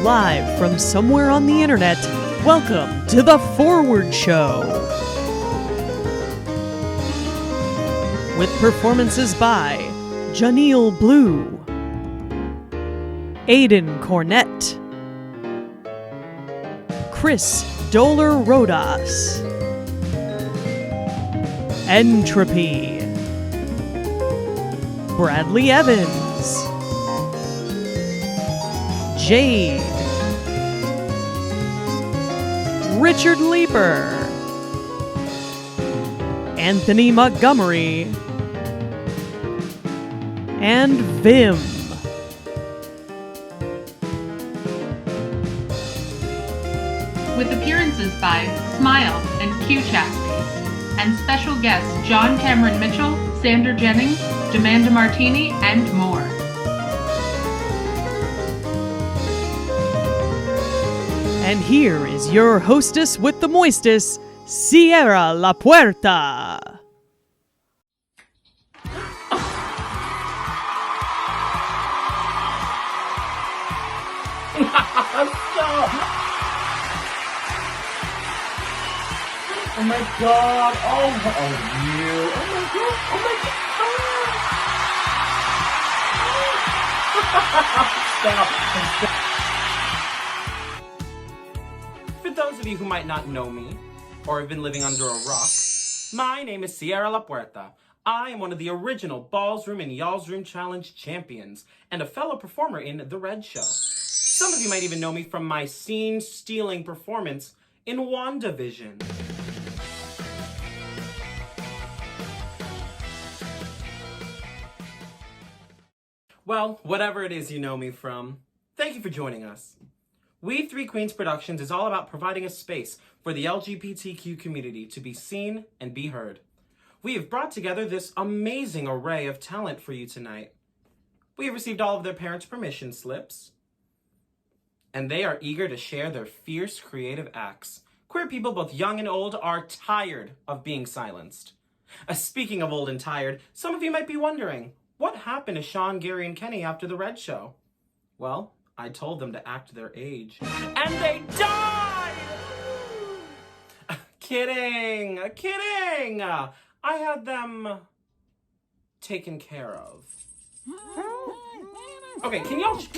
Live from somewhere on the internet, welcome to The Forward Show. With performances by Janelle Blue, Aidan Cornett, Chris Doler Rodas, Entropy, Bradley Evans, Jade, Richard Leeper, Anthony Montgomery, and Vim. With appearances by Smile and Q Chastity, and special guests John Cameron Mitchell, Sander Jennings, Demanda Martini, and more. And here is your hostess with the moistest, Sierra La Puerta. Oh my god! You! Oh my god! Oh my god! Stop! For those of you who might not know me, or have been living under a rock, my name is Sierra La Puerta. I am one of the original Balls Room and Y'all's Room Challenge champions, and a fellow performer in The Red Show. Some of you might even know me from my scene-stealing performance in WandaVision. Well, whatever it is you know me from, thank you for joining us. We Three Queens Productions is all about providing a space for the LGBTQ community to be seen and be heard. We have brought together this amazing array of talent for you tonight. We have received all of their parents' permission slips, and they are eager to share their fierce creative acts. Queer people, both young and old, are tired of being silenced. Speaking of old and tired, some of you might be wondering, what happened to Sean, Gary, and Kenny after The Red Show? Well, I told them to act their age. And they died! Kidding! I had them taken care of. Okay, can y'all just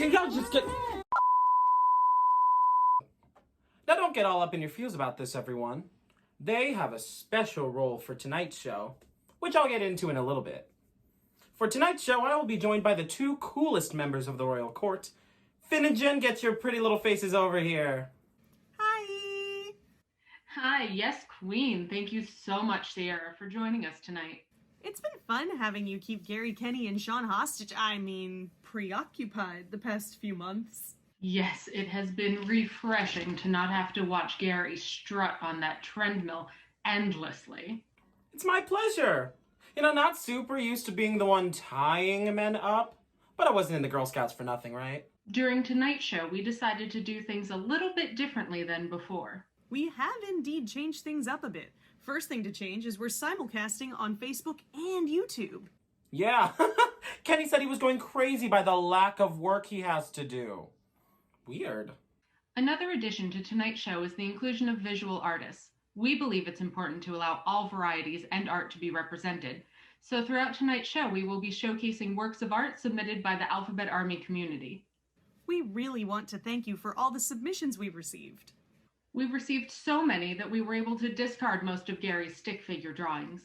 get... Now don't get all up in your feels about this, everyone. They have a special role for tonight's show, which I'll get into in a little bit. For tonight's show, I will be joined by the two coolest members of the royal court. Finn and Jen, get your pretty little faces over here. Hi! Hi, yes, Queen. Thank you so much, Sierra, for joining us tonight. It's been fun having you keep Gary, Kenny, and Sean hostage, preoccupied the past few months. Yes, it has been refreshing to not have to watch Gary strut on that treadmill endlessly. It's my pleasure. You know, not super used to being the one tying men up, but I wasn't in the Girl Scouts for nothing, right? During tonight's show, we decided to do things a little bit differently than before. We have indeed changed things up a bit. First thing to change is we're simulcasting on Facebook and YouTube. Yeah, Kenny said he was going crazy by the lack of work he has to do. Weird. Another addition to tonight's show is the inclusion of visual artists. We believe it's important to allow all varieties and art to be represented. So throughout tonight's show, we will be showcasing works of art submitted by the Alphabet Army community. We really want to thank you for all the submissions we've received. We've received so many that we were able to discard most of Gary's stick figure drawings.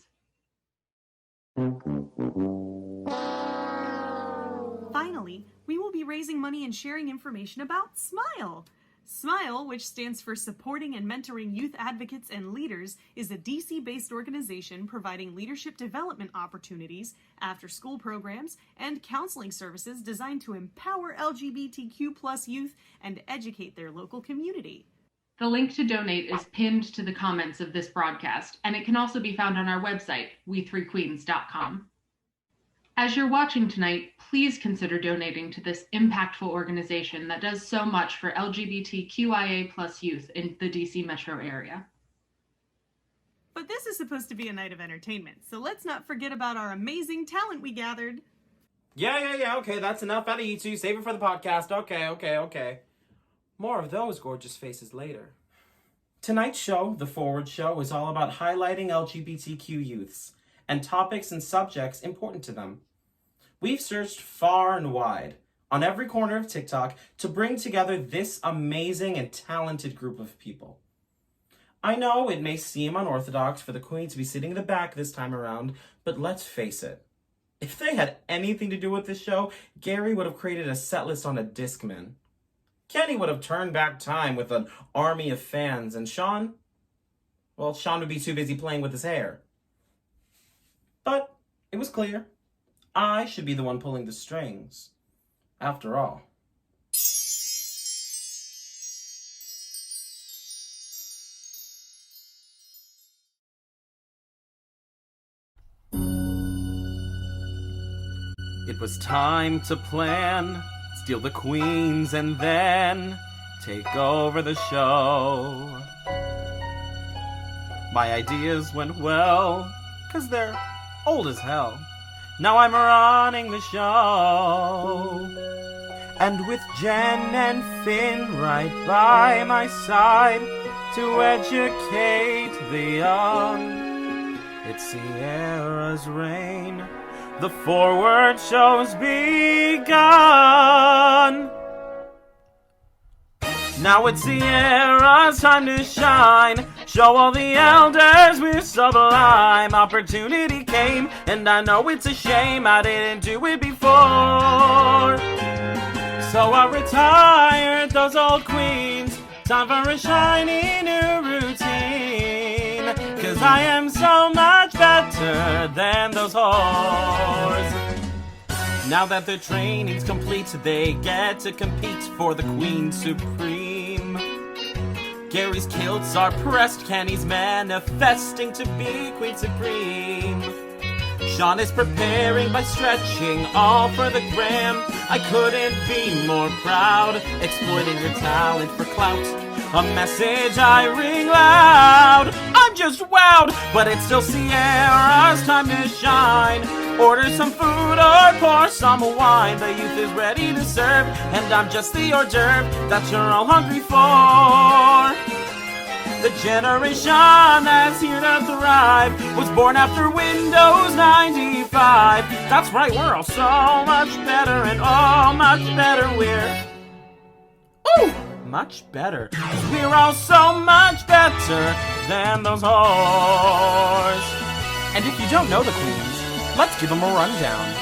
Finally, we will be raising money and sharing information about SMILE. SMILE, which stands for Supporting and Mentoring Youth Advocates and Leaders, is a DC-based organization providing leadership development opportunities, after-school programs, and counseling services designed to empower LGBTQ+ youth and educate their local community. The link to donate is pinned to the comments of this broadcast, and it can also be found on our website, we3queens.com. As you're watching tonight, please consider donating to this impactful organization that does so much for LGBTQIA+ youth in the DC metro area. But this is supposed to be a night of entertainment, so let's not forget about our amazing talent we gathered. Yeah, okay, that's enough out of you two. Save it for the podcast. Okay. More of those gorgeous faces later. Tonight's show, The Forward Show, is all about highlighting LGBTQ youths and topics and subjects important to them. We've searched far and wide on every corner of TikTok to bring together this amazing and talented group of people. I know it may seem unorthodox for the Queen to be sitting in the back this time around, but let's face it. If they had anything to do with this show, Gary would have created a set list on a Discman. Kenny would have turned back time with an army of fans, and Sean? Well, Sean would be too busy playing with his hair. But it was clear. I should be the one pulling the strings. After all. It was time to plan, steal the queens, and then take over the show. My ideas went well, 'cause they're old as hell. Now I'm running the show. And with Jen and Finn right by my side to educate the young, it's Sierra's reign. The Forward Show's begun. Now it's Sierra's time to shine. Show all the elders we're sublime. Opportunity came, and I know it's a shame I didn't do it before. So I retired those old queens. Time for a shiny new routine. 'Cause I am so much better than those whores. Now that their training's complete, they get to compete for the Queen Supreme. Gary's kilts are pressed, Kenny's manifesting to be Queen Supreme. Sean is preparing by stretching, all for the gram. I couldn't be more proud, exploiting your talent for clout. A message I ring loud. I'm just wowed, but it's still Sierra's time to shine. Order some food or pour some wine. The youth is ready to serve, and I'm just the hors d'oeuvre that you're all hungry for. The generation that's here to thrive was born after Windows 95. That's right, we're all so much better, and oh, much better we're... Ooh! Much better. 'Cause we're all so much better than those whores. And if you don't know the queens, let's give them a rundown.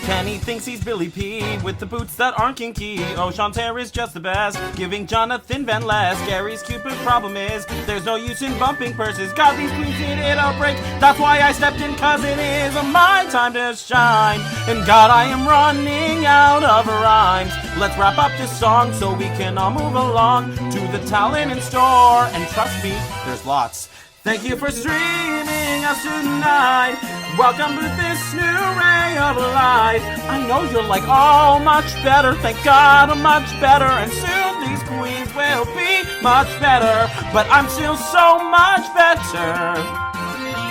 Kenny thinks he's Billy P with the boots that aren't kinky. Oh, Shantae is just the best, giving Jonathan Van less. Gary's Cupid problem is there's no use in bumping purses. God, these queens needed a break. That's why I stepped in, 'cause it is my time to shine. And God, I am running out of rhymes. Let's wrap up this song so we can all move along to the talent in store. And trust me, there's lots. Thank you for streaming us tonight. Welcome to this new ray of light. I know you're like, oh, much better. Thank God, much better. And soon these queens will be much better. But I'm still so much better.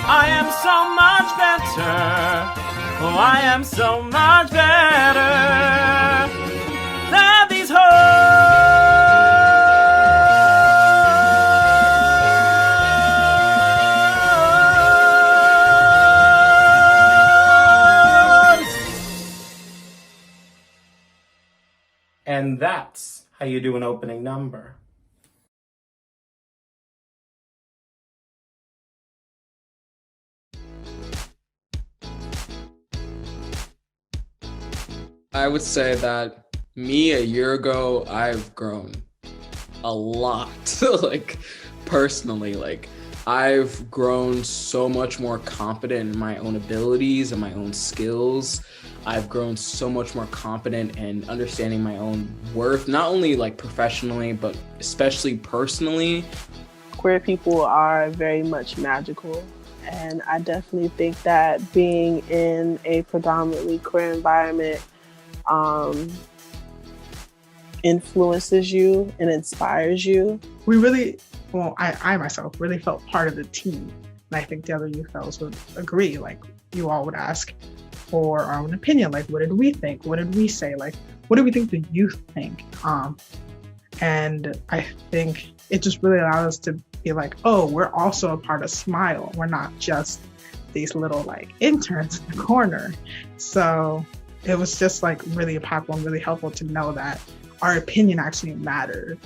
I am so much better. Oh, I am so much better than these hoes. And that's how you do an opening number. I would say that me a year ago, I've grown a lot. Like, personally, like, I've grown so much more confident in my own abilities and my own skills. I've grown so much more confident in understanding my own worth, not only like professionally, but especially personally. Queer people are very much magical. And I definitely think that being in a predominantly queer environment influences you and inspires you. We really, well, I myself really felt part of the team. And I think the other youth fellows would agree. Like, you all would ask for our own opinion. Like, what did we think? What did we say? Like, what do we think the youth think? And I think it just really allowed us to be like, oh, we're also a part of Smile. We're not just these little like interns in the corner. So it was just like really impactful and really helpful to know that our opinion actually mattered.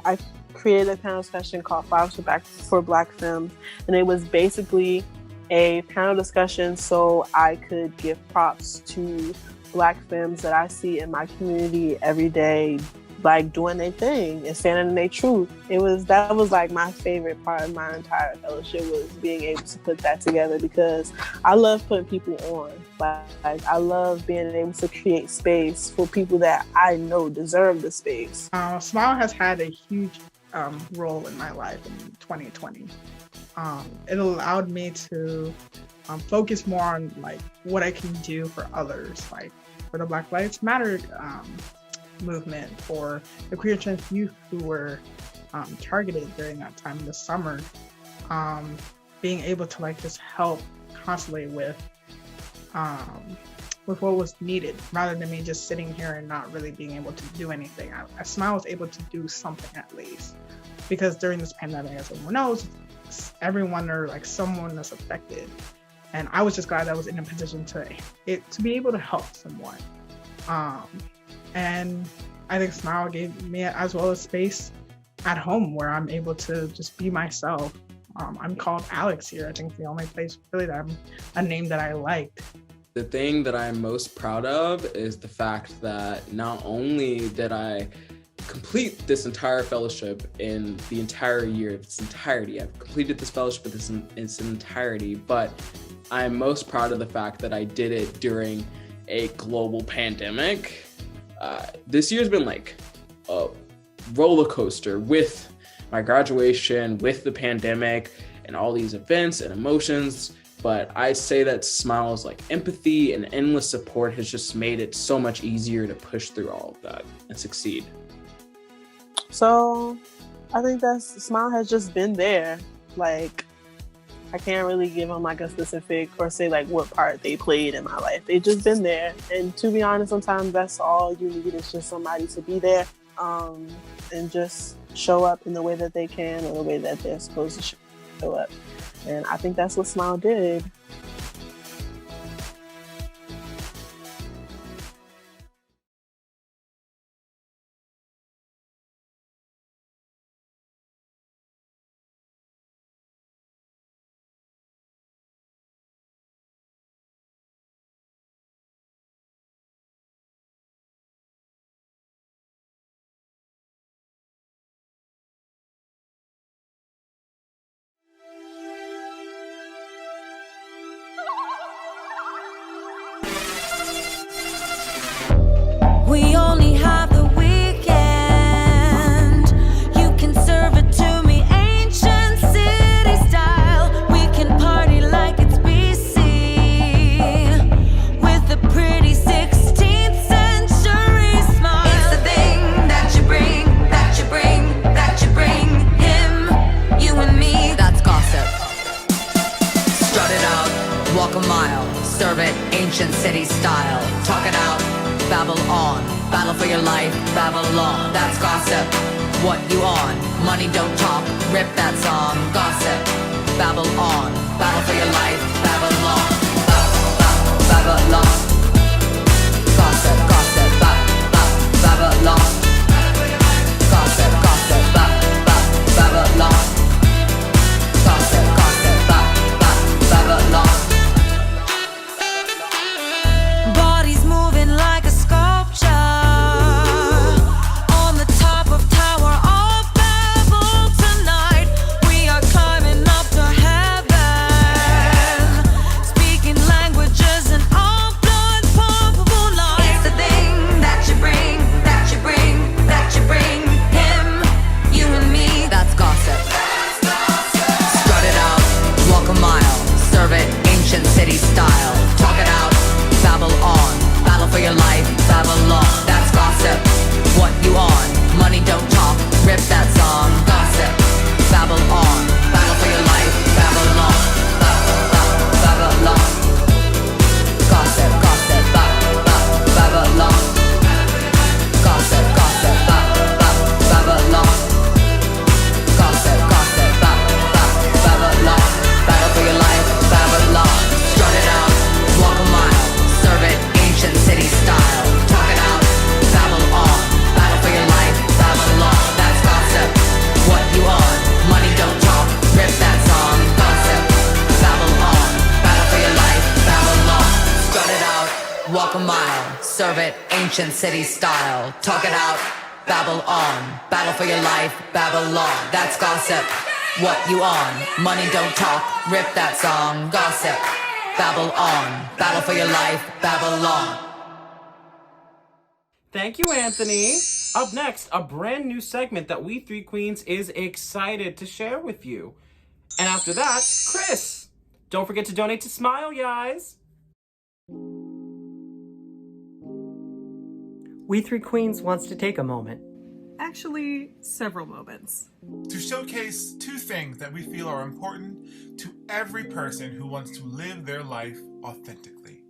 I created a panel discussion called Flowers for Black Femmes, and it was basically a panel discussion so I could give props to Black femmes that I see in my community every day, like doing their thing and standing in their truth. That was like my favorite part of my entire fellowship, was being able to put that together, because I love putting people on. Like I love being able to create space for people that I know deserve the space. Smile has had a huge role in my life in 2020. It allowed me to focus more on like what I can do for others, like for the Black Lives Matter movement, for the queer and trans youth who were targeted during that time in the summer. Being able to like just help constantly with what was needed, rather than me just sitting here and not really being able to do anything. Smile was able to do something at least, because during this pandemic, as everyone knows, everyone or like someone is affected, and I was just glad that I was in a position to be able to help someone. And I think Smile gave me as well a space at home where I'm able to just be myself. I'm called Alex here. I think it's the only place really that I'm a name that I liked. The thing that I'm most proud of is the fact that not only did I complete this entire fellowship in the entire year, its entirety, I've completed this fellowship in its entirety, but I'm most proud of the fact that I did it during a global pandemic. This year's been like a roller coaster with my graduation, with the pandemic, and all these events and emotions. But I'd say that Smile's like empathy and endless support has just made it so much easier to push through all of that and succeed. So I think that Smile has just been there. Like, I can't really give them like a specific or say like what part they played in my life. They've just been there. And to be honest, sometimes that's all you need, is just somebody to be there and just show up in the way that they can, or the way that they're supposed to show up. And I think that's what Smile did. We only have the weekend. You can serve it to me ancient city style. We can party like it's BC with a pretty 16th century smile. It's the thing that you bring, that you bring, that you bring. Him, you and me, that's gossip. Strut it out, walk a mile, serve it ancient city style. Talk it out, babble on, battle for your life, Babylon. That's gossip. What you on? Money don't talk, rip that song. Gossip, babble on, battle for your life, Babylon. Babylon. Gossip, gossip, Babylon. Gossip, gossip, Babylon. Gossip, gossip, Babylon. Bodies moving like a sculpture on the top of Tower of Babel tonight. We are climbing up to heaven, speaking languages and all blown it ancient city style. Talk it out, babble on. Battle for your life, Babylon. That's gossip. What you on? Money don't talk. Rip that song. Gossip. Babble on. Battle for your life, Babylon. Thank you, Anthony. Up next, a brand new segment that We Three Queens is excited to share with you. And after that, Chris. Don't forget to donate to Smile, guys. We Three Queens wants to take a moment. Actually, several moments. To showcase two things that we feel are important to every person who wants to live their life authentically.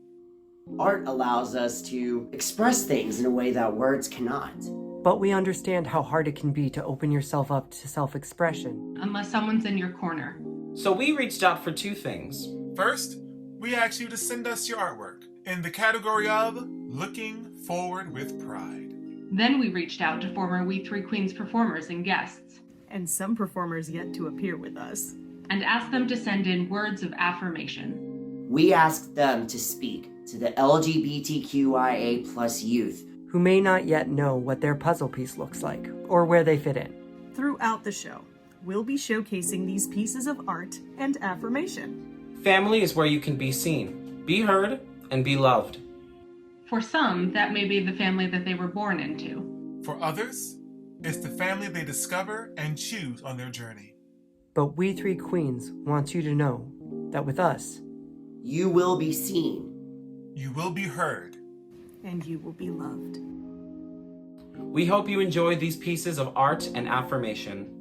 Art allows us to express things in a way that words cannot. But we understand how hard it can be to open yourself up to self-expression. Unless someone's in your corner. So we reached out for two things. First, we ask you to send us your artwork in the category of Looking Forward with Pride. Then we reached out to former We Three Queens performers and guests. And some performers yet to appear with us. And asked them to send in words of affirmation. We asked them to speak to the LGBTQIA plus youth who may not yet know what their puzzle piece looks like or where they fit in. Throughout the show, we'll be showcasing these pieces of art and affirmation. Family is where you can be seen, be heard, and be loved. For some, that may be the family that they were born into. For others, it's the family they discover and choose on their journey. But We Three Queens wants you to know that with us, you will be seen. You will be heard. And you will be loved. We hope you enjoyed these pieces of art and affirmation.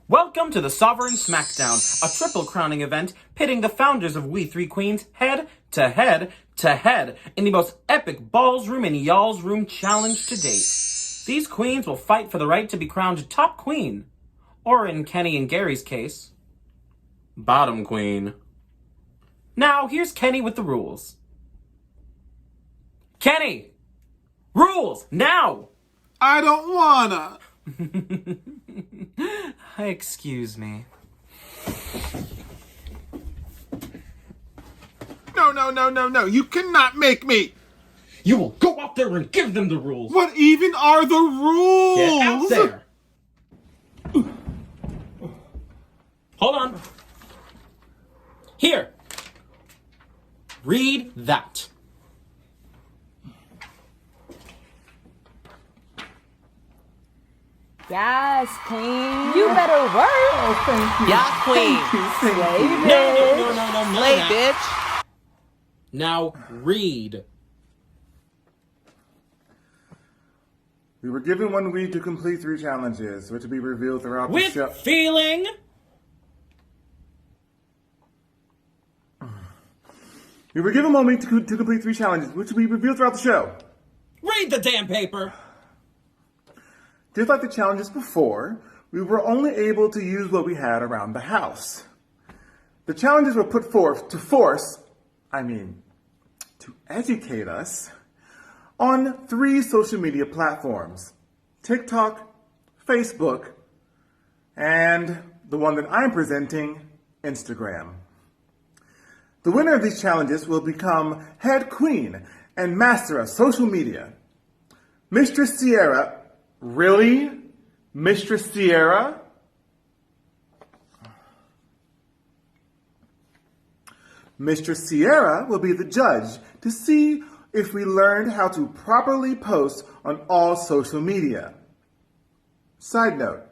Welcome to the Sovereign Smackdown, a triple crowning event pitting the founders of We Three Queens head to head to head in the most epic balls room in y'all's room challenge to date. These queens will fight for the right to be crowned top queen, or in Kenny and Gary's case, bottom queen. Now, here's Kenny with the rules. Kenny! Rules, now! I don't wanna. Excuse me. No. You cannot make me. You will go out there and give them the rules. What even are the rules? Get out there. Hold on. Here. Read that. Yes, queen. You better work. Oh, thank you. Yes, queen. Slay, No. Slay, bitch. Now read. We were given 1 week to complete 3 challenges, which will be revealed throughout the With show. feeling. We were given 1 week to complete 3 challenges, which we reveal throughout the show. Read the damn paper! Just like the challenges before, we were only able to use what we had around the house. The challenges were put forth to educate us on 3 social media platforms: TikTok, Facebook, and the one that I'm presenting, Instagram. The winner of these challenges will become head queen and master of social media. Mistress Sierra. Really? Mistress Sierra? Mistress Sierra will be the judge to see if we learned how to properly post on all social media. Side note,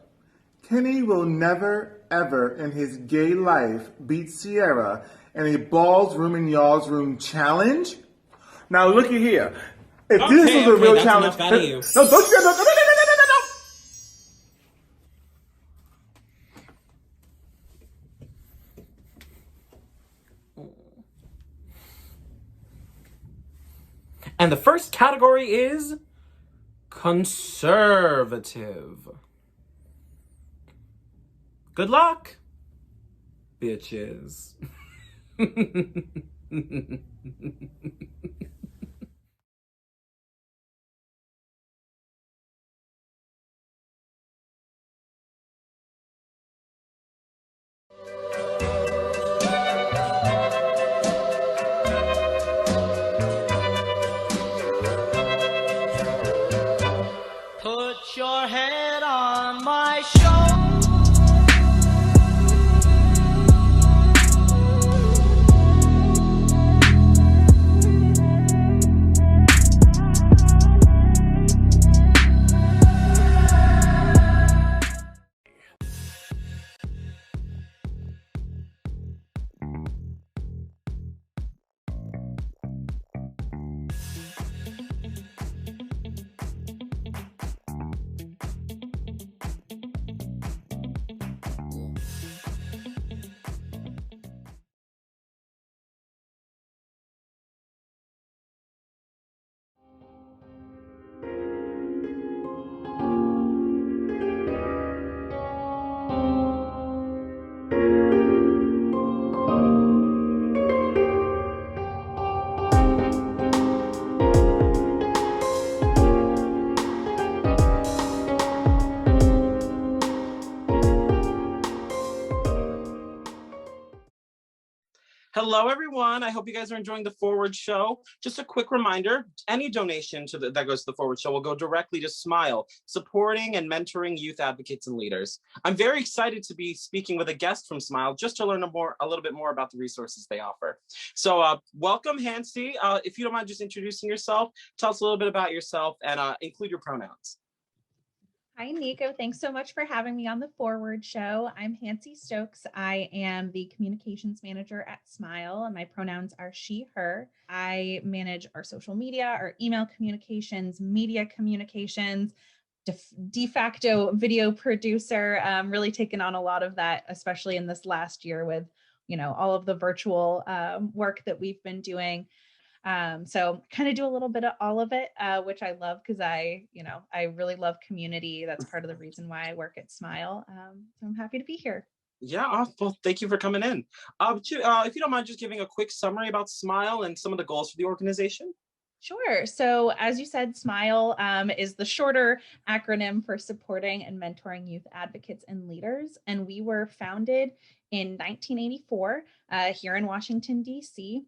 Kenny will never, ever in his gay life beat Sierra in a balls room in y'all's room challenge. Now looky here. If this was a real that's challenge, enough out of you. no, don't you no. And the first category is conservative. Good luck, bitches. Put your head on my shoulder. Hello, everyone. I hope you guys are enjoying the Forward Show. Just a quick reminder, any donation that goes to the Forward Show will go directly to Smile, supporting and mentoring youth advocates and leaders. I'm very excited to be speaking with a guest from Smile just to learn a little bit more about the resources they offer. So welcome, Hansi. If you don't mind just introducing yourself, tell us a little bit about yourself and include your pronouns. Hi, Nico. Thanks so much for having me on the Forward Show. I'm Hansi Stokes. I am the communications manager at Smile, and my pronouns are she, her. I manage our social media, our email communications, media communications, de facto video producer, really taken on a lot of that, especially in this last year with, all of the virtual work that we've been doing. So kind of do a little bit of all of it, which I love because I really love community. That's part of the reason why I work at Smile. So I'm happy to be here. Yeah, well, thank you for coming in. If you don't mind just giving a quick summary about Smile and some of the goals for the organization. Sure. So as you said, SMILE is the shorter acronym for supporting and mentoring youth advocates and leaders. And we were founded in 1984 here in Washington, D.C.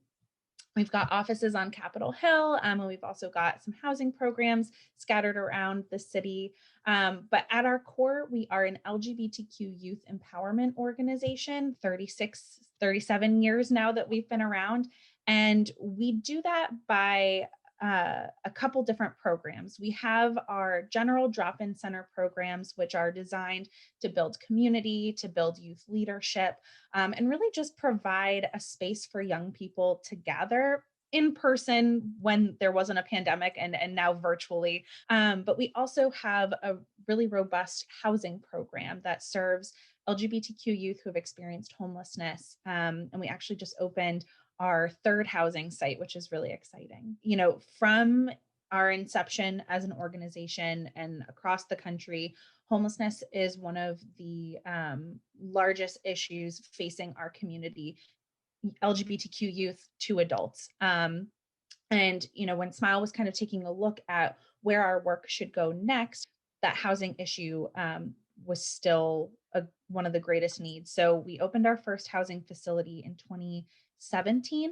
We've got offices on Capitol Hill, and we've also got some housing programs scattered around the city. But at our core, we are an LGBTQ youth empowerment organization, 37 years now that we've been around. And we do that by a couple different programs. We have our general drop-in center programs, which are designed to build community, to build youth leadership, and really just provide a space for young people to gather in person when there wasn't a pandemic and now virtually. But we also have a really robust housing program that serves LGBTQ youth who have experienced homelessness. And we actually just opened our third housing site, which is really exciting. You know, from our inception as an organization and across the country, homelessness is one of the largest issues facing our community, LGBTQ youth to adults. And, you know, when Smile was kind of taking a look at where our work should go next, that housing issue was still one of the greatest needs. So we opened our first housing facility in 2017,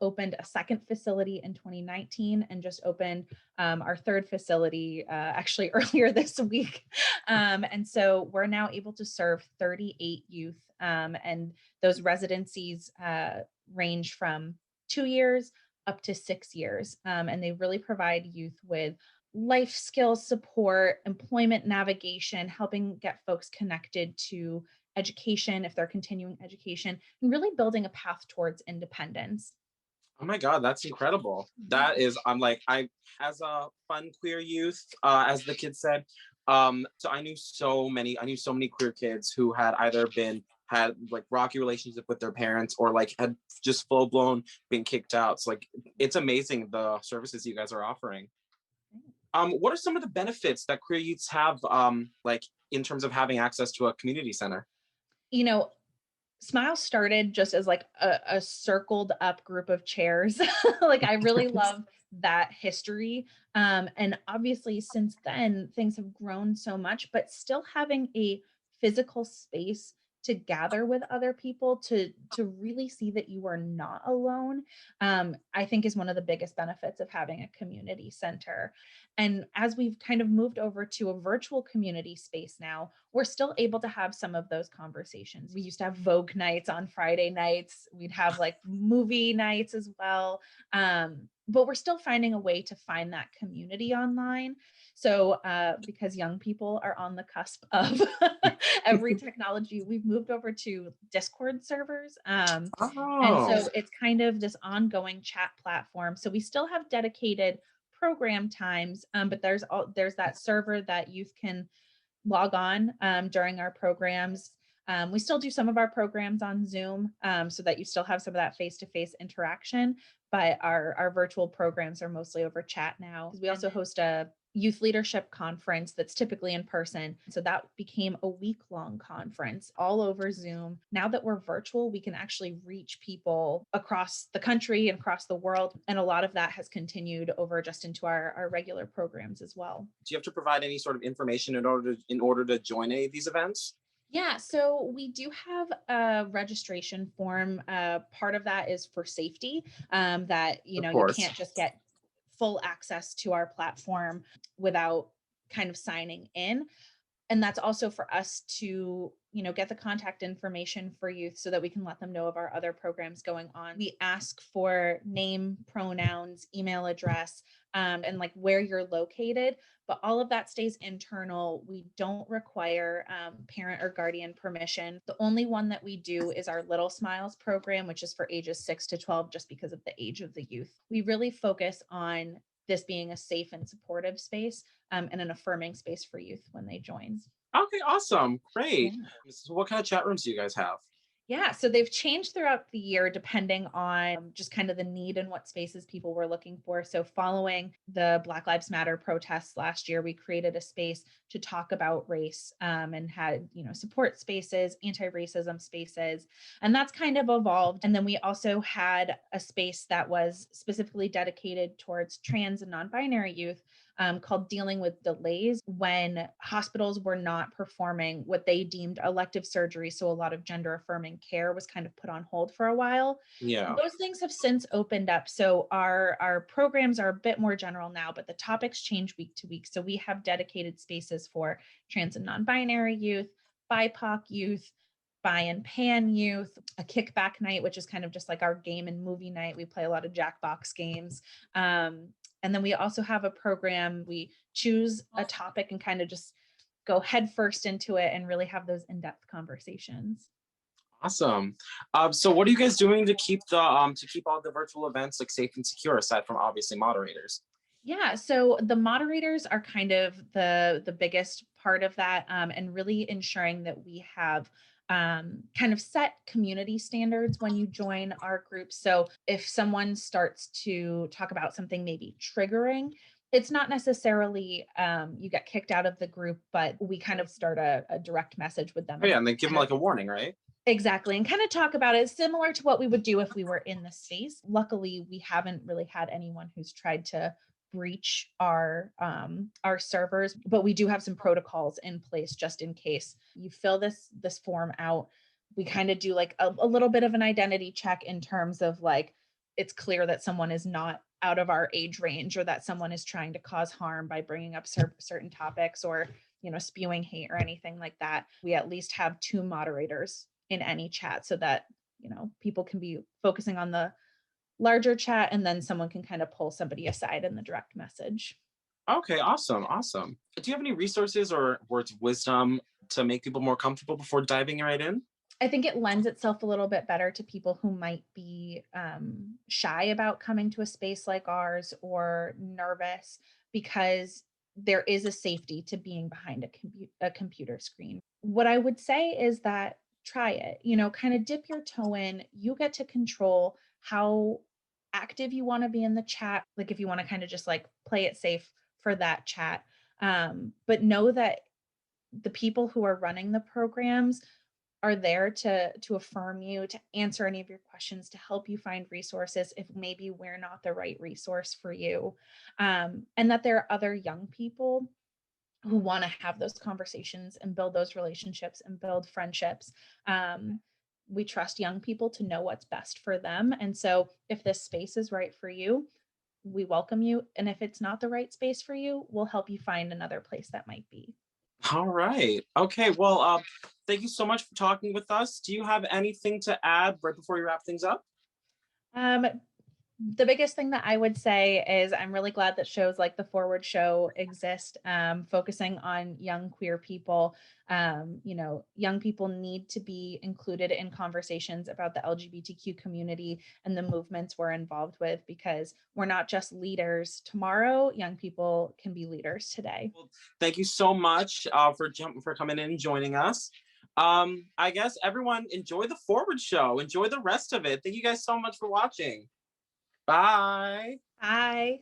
opened a second facility in 2019, and just opened our third facility actually earlier this week. And so we're now able to serve 38 youth, and those residencies range from 2 years up to 6 years. And they really provide youth with life skills support, employment navigation, helping get folks connected to education if they're continuing education, and really building a path towards independence. Oh my God, that's incredible. That is, as a fun queer youth, as the kids said, so I knew so many queer kids who had either had like rocky relationship with their parents or like had just full blown been kicked out. So like, it's amazing the services you guys are offering. What are some of the benefits that queer youths have, like in terms of having access to a community center? You know, Smile started just as like a circled up group of chairs. Like I really love that history. And obviously since then things have grown so much, but still having a physical space to gather with other people, to really see that you are not alone, I think is one of the biggest benefits of having a community center. And as we've kind of moved over to a virtual community space now, we're still able to have some of those conversations. We used to have Vogue nights on Friday nights. We'd have like movie nights as well. But we're still finding a way to find that community online. So because young people are on the cusp of every technology, we've moved over to Discord servers. And so it's kind of this ongoing chat platform. So we still have dedicated program times, but there's that server that youth can log on during our programs. We still do some of our programs on Zoom so that you still have some of that face-to-face interaction, but our virtual programs are mostly over chat now. We also host a youth leadership conference that's typically in person. So that became a week-long conference all over Zoom. Now that we're virtual, we can actually reach people across the country and across the world. And a lot of that has continued over just into our regular programs as well. Do you have to provide any sort of information in order to join any of these events? Yeah, so we do have a registration form. Part of that is for safety, that, you can't just get full access to our platform without kind of signing in. And that's also for us to, get the contact information for youth so that we can let them know of our other programs going on. We ask for name, pronouns, email address, and like where you're located, but all of that stays internal. We don't require parent or guardian permission. The only one that we do is our Little Smiles program, which is for ages 6 to 12, just because of the age of the youth. We really focus on this being a safe and supportive space and an affirming space for youth when they join. Okay, awesome. Great. Yeah. So what kind of chat rooms do you guys have? Yeah, so they've changed throughout the year depending on just kind of the need and what spaces people were looking for. So following the Black Lives Matter protests last year, we created a space to talk about race and had, support spaces, anti-racism spaces, and that's kind of evolved. And then we also had a space that was specifically dedicated towards trans and non-binary youth, called Dealing with Delays, when hospitals were not performing what they deemed elective surgery. So a lot of gender affirming care was kind of put on hold for a while. Yeah. Those things have since opened up. So our programs are a bit more general now, but the topics change week to week. So we have dedicated spaces for trans and non-binary youth, BIPOC youth, bi and pan youth, a kickback night, which is kind of just like our game and movie night. We play a lot of Jackbox games. And then we also have a program, we choose a topic and kind of just go headfirst into it and really have those in-depth conversations. Awesome. So what are you guys doing to keep all the virtual events like safe and secure, aside from obviously moderators? Yeah, so the moderators are kind of the biggest part of that, and really ensuring that we have kind of set community standards when you join our group. So if someone starts to talk about something maybe triggering, it's not necessarily you get kicked out of the group, but we kind of start a direct message with them. Oh, yeah, and then give them like a warning, right? Exactly. And kind of talk about it similar to what we would do if we were in the space. Luckily, we haven't really had anyone who's tried to breach our servers, but we do have some protocols in place just in case. You fill this form out. We kind of do like a little bit of an identity check in terms of like, it's clear that someone is not out of our age range or that someone is trying to cause harm by bringing up certain topics or, you know, spewing hate or anything like that. We at least have 2 moderators in any chat so that, you know, people can be focusing on the larger chat and then someone can kind of pull somebody aside in the direct message. Okay, awesome. Do you have any resources or words of wisdom to make people more comfortable before diving right in? I think it lends itself a little bit better to people who might be shy about coming to a space like ours or nervous, because there is a safety to being behind a computer screen. What I would say is that try it, you know, kind of dip your toe in. You get to control how active you want to be in the chat. Like if you want to kind of just like play it safe for that chat. But know that the people who are running the programs are there to affirm you, to answer any of your questions, to help you find resources if maybe we're not the right resource for you. And that there are other young people who want to have those conversations and build those relationships and build friendships. We trust young people to know what's best for them. And so if this space is right for you, we welcome you. And if it's not the right space for you, we'll help you find another place that might be. All right. Okay. Well, thank you so much for talking with us. Do you have anything to add right before you wrap things up? The biggest thing that I would say is I'm really glad that shows like the Forward Show exist, focusing on young queer people. You know, young people need to be included in conversations about the LGBTQ community and the movements we're involved with, because we're not just leaders tomorrow. Young people can be leaders today. Well, thank you so much for coming in and joining us. I guess everyone enjoy the Forward Show. Enjoy the rest of it. Thank you guys so much for watching. Bye. Bye.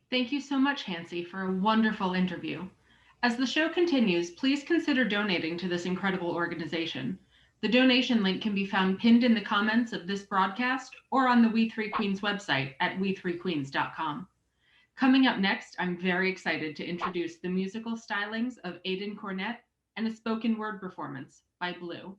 Thank you so much, Hansi, for a wonderful interview. As the show continues, please consider donating to this incredible organization. The donation link can be found pinned in the comments of this broadcast or on the We Three Queens website at we3queens.com. Coming up next, I'm very excited to introduce the musical stylings of Aidan Cornett and a spoken word performance by Blue.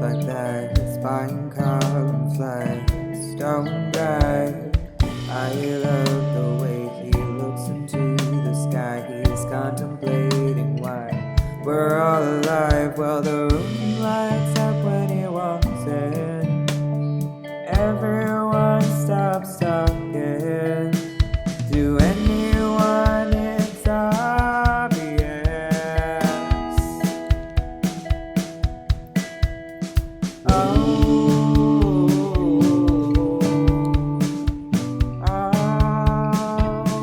Like that, spine columns like stone guy. I love the way he looks into the sky. He's contemplating why we're all alive. Well, the room lights up when he walks in. Everyone stops talking to anyone. It's obvious.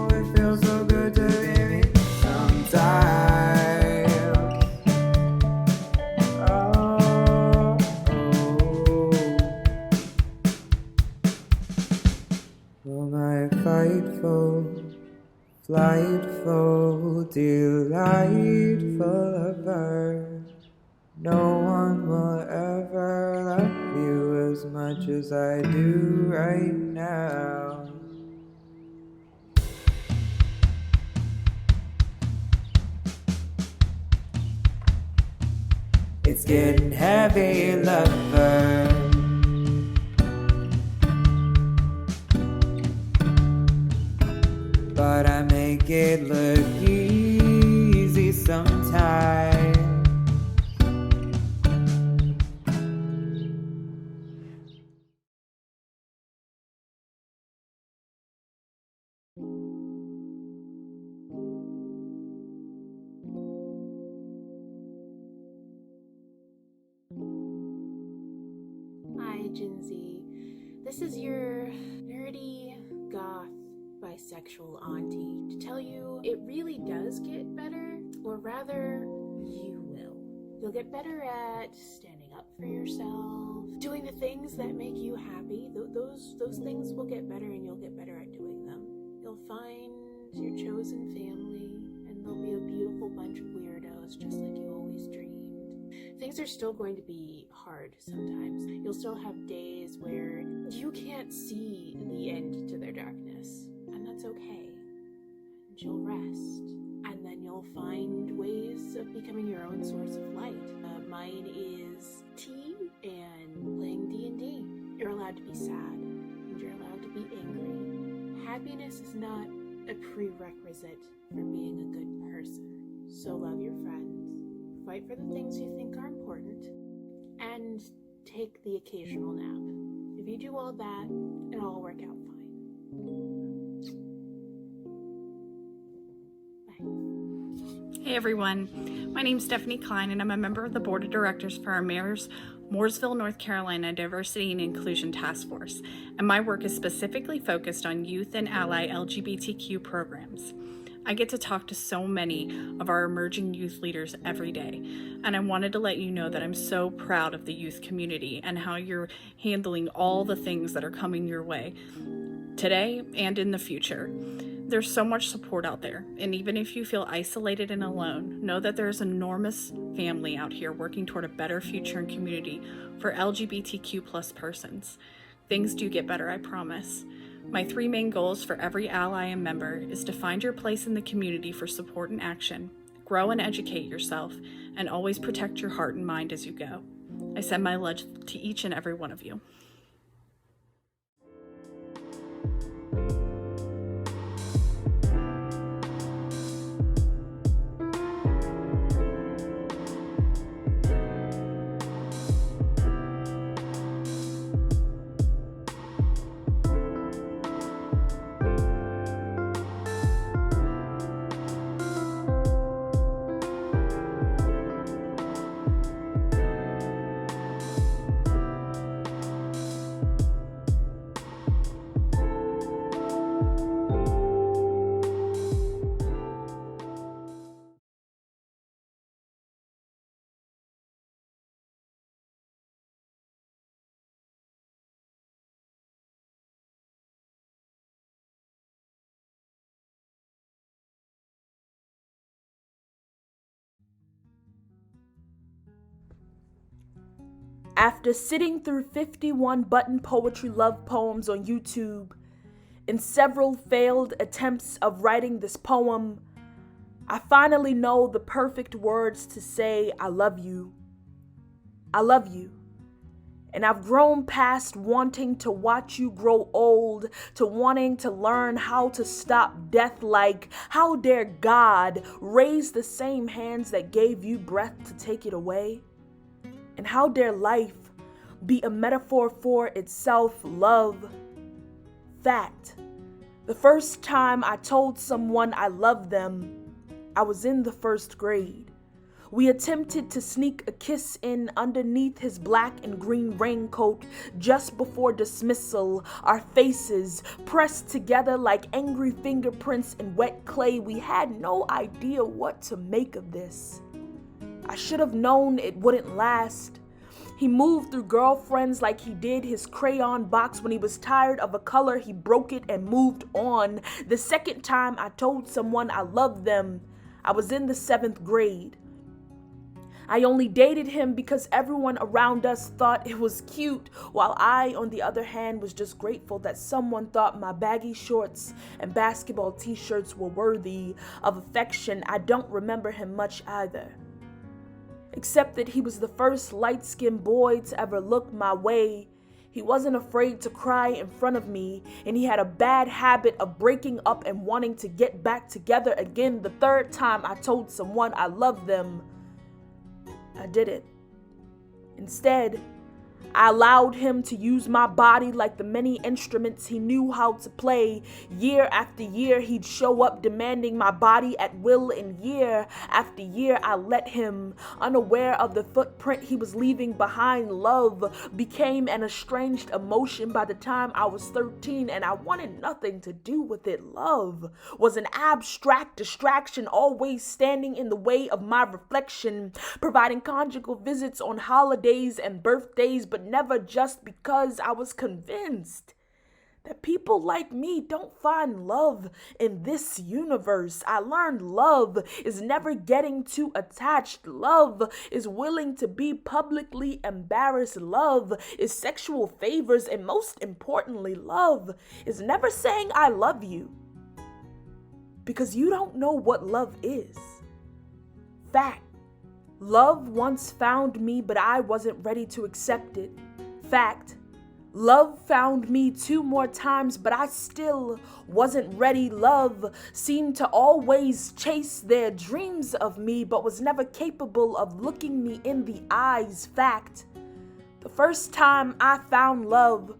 It feels so good to be me sometimes. Oh, my fightful, flightful, delightful lover. No one will ever love you as much as I do right now. It's getting heavy, lover. but I make it look easy sometimes. Hi, Jinsey. This is your nerdy, goth, bisexual auntie to tell you it really does get better, or rather, you will. You'll get better at standing up for yourself, doing the things that make you happy. Those things will get better, and you'll get better at doing them. You'll find your chosen family, and they'll be a beautiful bunch of weirdos, just like you always dreamed. Things are still going to be hard sometimes. You'll still have days where you can't see the end to their darkness, and that's okay. And you'll rest, and then you'll find ways of becoming your own source of light. Mine is tea and playing D&D. You're allowed to be sad, and you're allowed to be angry. Happiness is not a prerequisite for being a good person. So love your friends, fight for the things you think are important, and take the occasional nap. If you do all that, it'll all work out fine. Hey everyone, my name's Stephanie Klein and I'm a member of the Board of Directors for our mayor's Mooresville, North Carolina Diversity and Inclusion Task Force, and my work is specifically focused on youth and ally LGBTQ programs. I get to talk to so many of our emerging youth leaders every day, and I wanted to let you know that I'm so proud of the youth community and how you're handling all the things that are coming your way today and in the future. There's so much support out there, and even if you feel isolated and alone, know that there's an enormous family out here working toward a better future and community for LGBTQ plus persons. Things do get better, I promise. My 3 main goals for every ally and member is to find your place in the community for support and action, grow and educate yourself, and always protect your heart and mind as you go. I send my love to each and every one of you. After sitting through 51 button poetry love poems on YouTube and several failed attempts of writing this poem, I finally know the perfect words to say I love you. I love you. And I've grown past wanting to watch you grow old to wanting to learn how to stop death, like how dare God raise the same hands that gave you breath to take it away? And how dare life be a metaphor for itself, love? Fact, the first time I told someone I loved them, I was in the 1st grade. We attempted to sneak a kiss in underneath his black and green raincoat just before dismissal, our faces pressed together like angry fingerprints in wet clay. We had no idea what to make of this. I should have known it wouldn't last. He moved through girlfriends like he did his crayon box. When he was tired of a color, he broke it and moved on. The second time I told someone I loved them, I was in the 7th grade. I only dated him because everyone around us thought it was cute, while I, on the other hand, was just grateful that someone thought my baggy shorts and basketball t-shirts were worthy of affection. I don't remember him much either, except that he was the first light-skinned boy to ever look my way. He wasn't afraid to cry in front of me, and he had a bad habit of breaking up and wanting to get back together again the third time I told someone I loved them. I didn't. Instead, I allowed him to use my body like the many instruments he knew how to play. Year after year, he'd show up demanding my body at will, and year after year, I let him, unaware of the footprint he was leaving behind. Love became an estranged emotion by the time I was 13, and I wanted nothing to do with it. Love was an abstract distraction, always standing in the way of my reflection, providing conjugal visits on holidays and birthdays, but never just because I was convinced that people like me don't find love in this universe. I learned love is never getting too attached. Love is willing to be publicly embarrassed. Love is sexual favors. And most importantly, love is never saying I love you, because you don't know what love is. Fact. Love once found me, but I wasn't ready to accept it. Fact. Love found me 2 more times, but I still wasn't ready. Love seemed to always chase their dreams of me, but was never capable of looking me in the eyes. Fact. The first time I found love,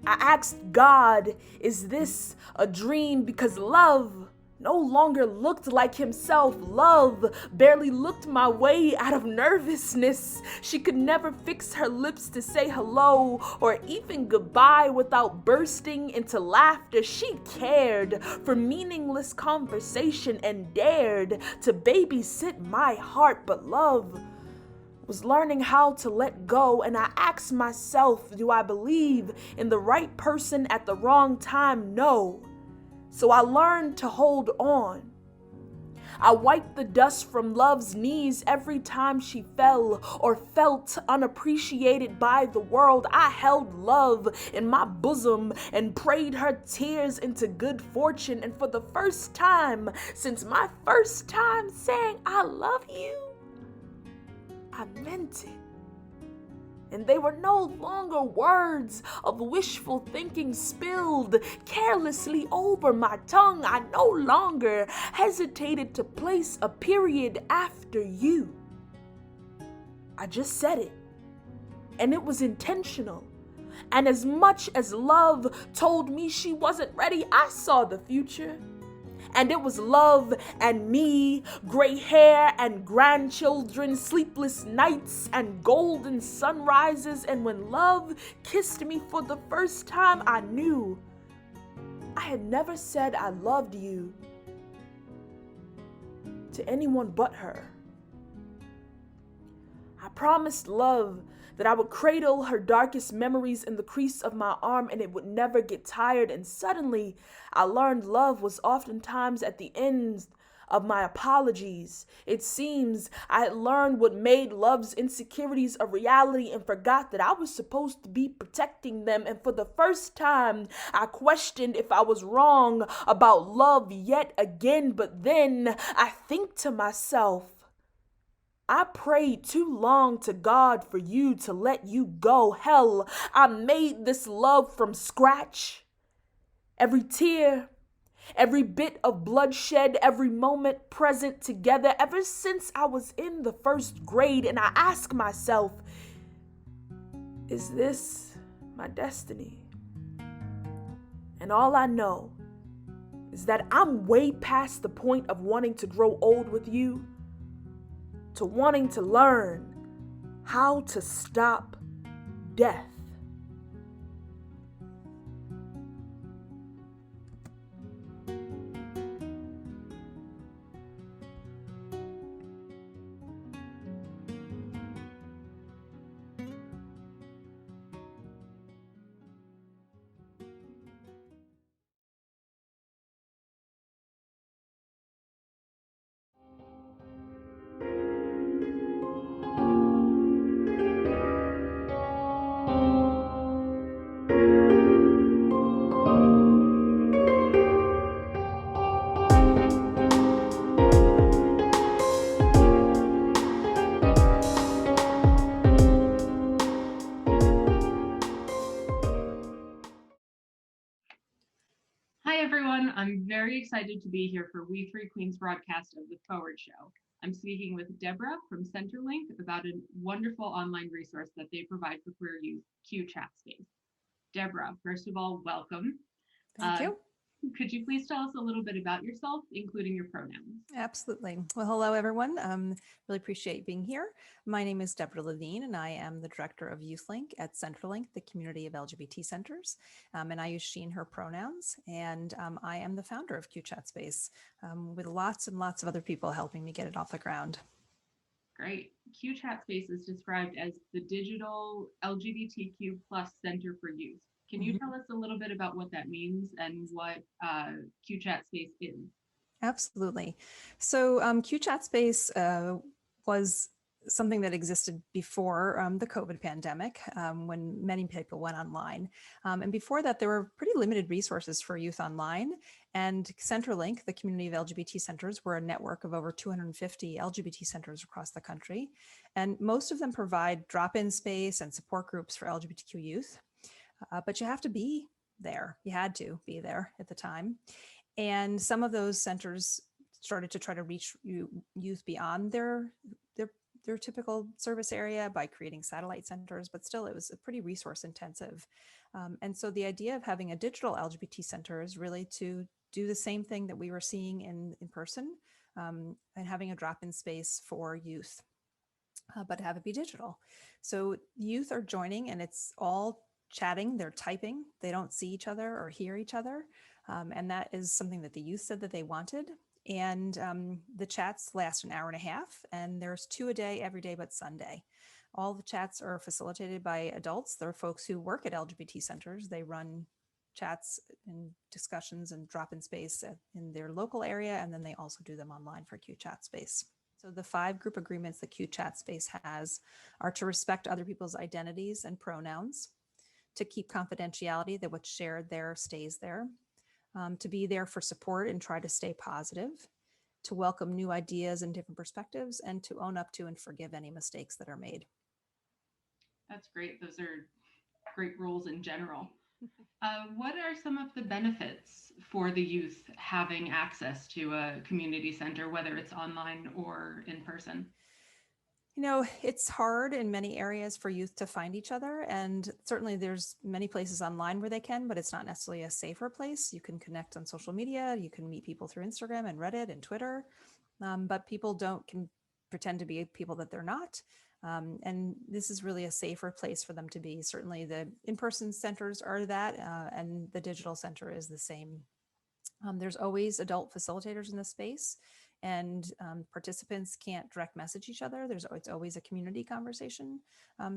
I asked God, is this a dream? Because love no longer looked like himself. Love barely looked my way out of nervousness. She could never fix her lips to say hello or even goodbye without bursting into laughter. She cared for meaningless conversation and dared to babysit my heart, but love was learning how to let go, and I asked myself, do I believe in the right person at the wrong time? No. So I learned to hold on. I wiped the dust from love's knees every time she fell or felt unappreciated by the world. I held love in my bosom and prayed her tears into good fortune. And for the first time since my first time saying I love you, I meant it. And they were no longer words of wishful thinking spilled carelessly over my tongue. I no longer hesitated to place a period after you. I just said it, and it was intentional. And as much as love told me she wasn't ready, I saw the future. And it was love and me, gray hair and grandchildren, sleepless nights and golden sunrises. And when love kissed me for the first time, I knew I had never said I loved you to anyone but her. I promised love that I would cradle her darkest memories in the crease of my arm and it would never get tired. And suddenly I learned love was oftentimes at the end of my apologies. It seems I had learned what made love's insecurities a reality and forgot that I was supposed to be protecting them. And for the first time, I questioned if I was wrong about love yet again. But then I think to myself, I prayed too long to God for you to let you go. Hell, I made this love from scratch. Every tear, every bit of bloodshed, every moment present together ever since I was in the first grade. And I ask myself, is this my destiny? And all I know is that I'm way past the point of wanting to grow old with you, to wanting to learn how to stop death. everyone. I'm very excited to be here for We Three Queens broadcast of the Forward Show. I'm speaking with Deborah from Centerlink about a wonderful online resource that they provide for queer youth, Q Chat Space. Deborah, first of all, welcome. Thank you. Could you please tell us a little bit about yourself, including your pronouns? Absolutely. Well, hello, everyone. Really appreciate being here. My name is Deborah Levine, and I am the director of YouthLink at Centerlink, the community of LGBT centers. And I use she and her pronouns. And I am the founder of Q Chat Space, with lots and lots of other people helping me get it off the ground. Great. Q Chat Space is described as the digital LGBTQ plus center for youth. Can you tell us a little bit about what that means and what Q Chat Space is? Absolutely. So Q Chat Space was something that existed before the COVID pandemic, when many people went online. And before that, there were pretty limited resources for youth online. And Centerlink, the community of LGBT centers, were a network of over 250 LGBT centers across the country. And most of them provide drop-in space and support groups for LGBTQ youth. But you have to be there. You had to be there at the time. And some of those centers started to try to reach youth beyond their typical service area by creating satellite centers, but still it was pretty resource intensive. And so the idea of having a digital LGBT center is really to do the same thing that we were seeing in person, and having a drop-in space for youth, but have it be digital. So youth are joining, and it's all chatting, they're typing, they don't see each other or hear each other. And that is something that the youth said that they wanted. And the chats last an hour and a half, and there's 2 a day, every day but Sunday. All the chats are facilitated by adults. There are folks who work at LGBT centers. They run chats and discussions and drop-in space in their local area, and then they also do them online for Q Chat Space. So the 5 group agreements that Q Chat Space has are to respect other people's identities and pronouns, to keep confidentiality, that what's shared there stays there, to be there for support and try to stay positive, to welcome new ideas and different perspectives, and to own up to and forgive any mistakes that are made. That's great. Those are great rules in general. What are some of the benefits for the youth having access to a community center, whether it's online or in person? You know, it's hard in many areas for youth to find each other, and certainly there's many places online where they can, but it's not necessarily a safer place. You can connect on social media, you can meet people through Instagram and Reddit and Twitter, but people can pretend to be people that they're not. And this is really a safer place for them to be. Certainly the in-person centers are that, and the digital center is the same. There's always adult facilitators in the space, and participants can't direct message each other. It's always a community conversation.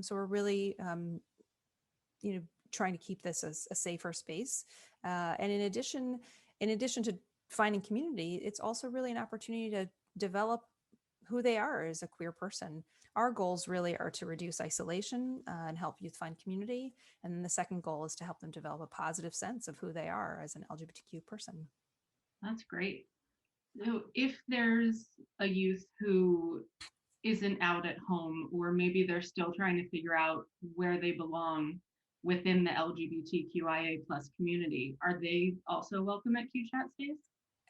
So we're really, trying to keep this as a safer space. And in addition to finding community, it's also really an opportunity to develop who they are as a queer person. Our goals really are to reduce isolation and help youth find community. And then the second goal is to help them develop a positive sense of who they are as an LGBTQ person. That's great. So if there's a youth who isn't out at home, or maybe they're still trying to figure out where they belong within the LGBTQIA plus community, are they also welcome at Q Chat Space?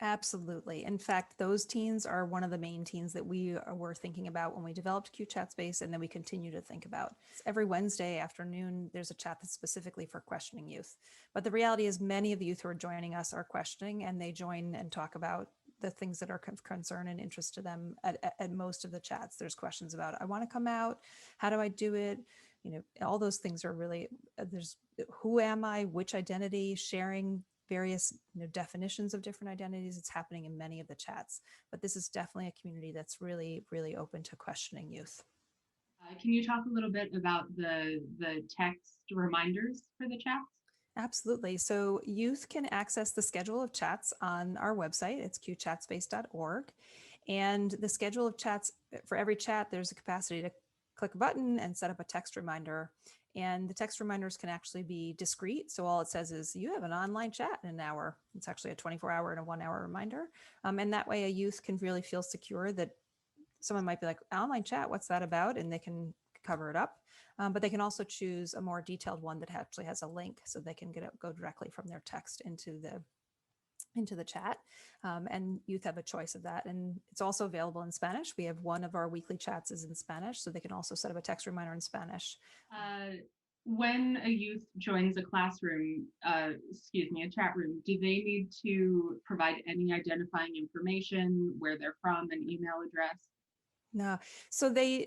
Absolutely. In fact, those teens are one of the main teens that we were thinking about when we developed Q Chat Space, and then we continue to think about. Every Wednesday afternoon, there's a chat that's specifically for questioning youth. But the reality is many of the youth who are joining us are questioning, and they join and talk about the things that are of concern and interest to them at most of the chats. There's questions about, I want to come out, how do I do it? All those things are really, there's who am I, which identity, sharing various definitions of different identities. It's happening in many of the chats, but this is definitely a community that's really, really open to questioning youth. Can you talk a little bit about the text reminders for the chats? Absolutely. So youth can access the schedule of chats on our website. It's qchatspace.org. And the schedule of chats, for every chat, there's a capacity to click a button and set up a text reminder. And the text reminders can actually be discrete. So all it says is you have an online chat in an hour. It's actually a 24-hour and a 1-hour reminder. And that way a youth can really feel secure that someone might be like, online chat, what's that about? And they can cover it up. But they can also choose a more detailed one that actually has a link, so they can go directly from their text into into the chat, and youth have a choice of that. And it's also available in Spanish. We have one of our weekly chats is in Spanish, so they can also set up a text reminder in Spanish. When a youth joins a classroom, a chat room, do they need to provide any identifying information, where they're from, an email address? No. So they,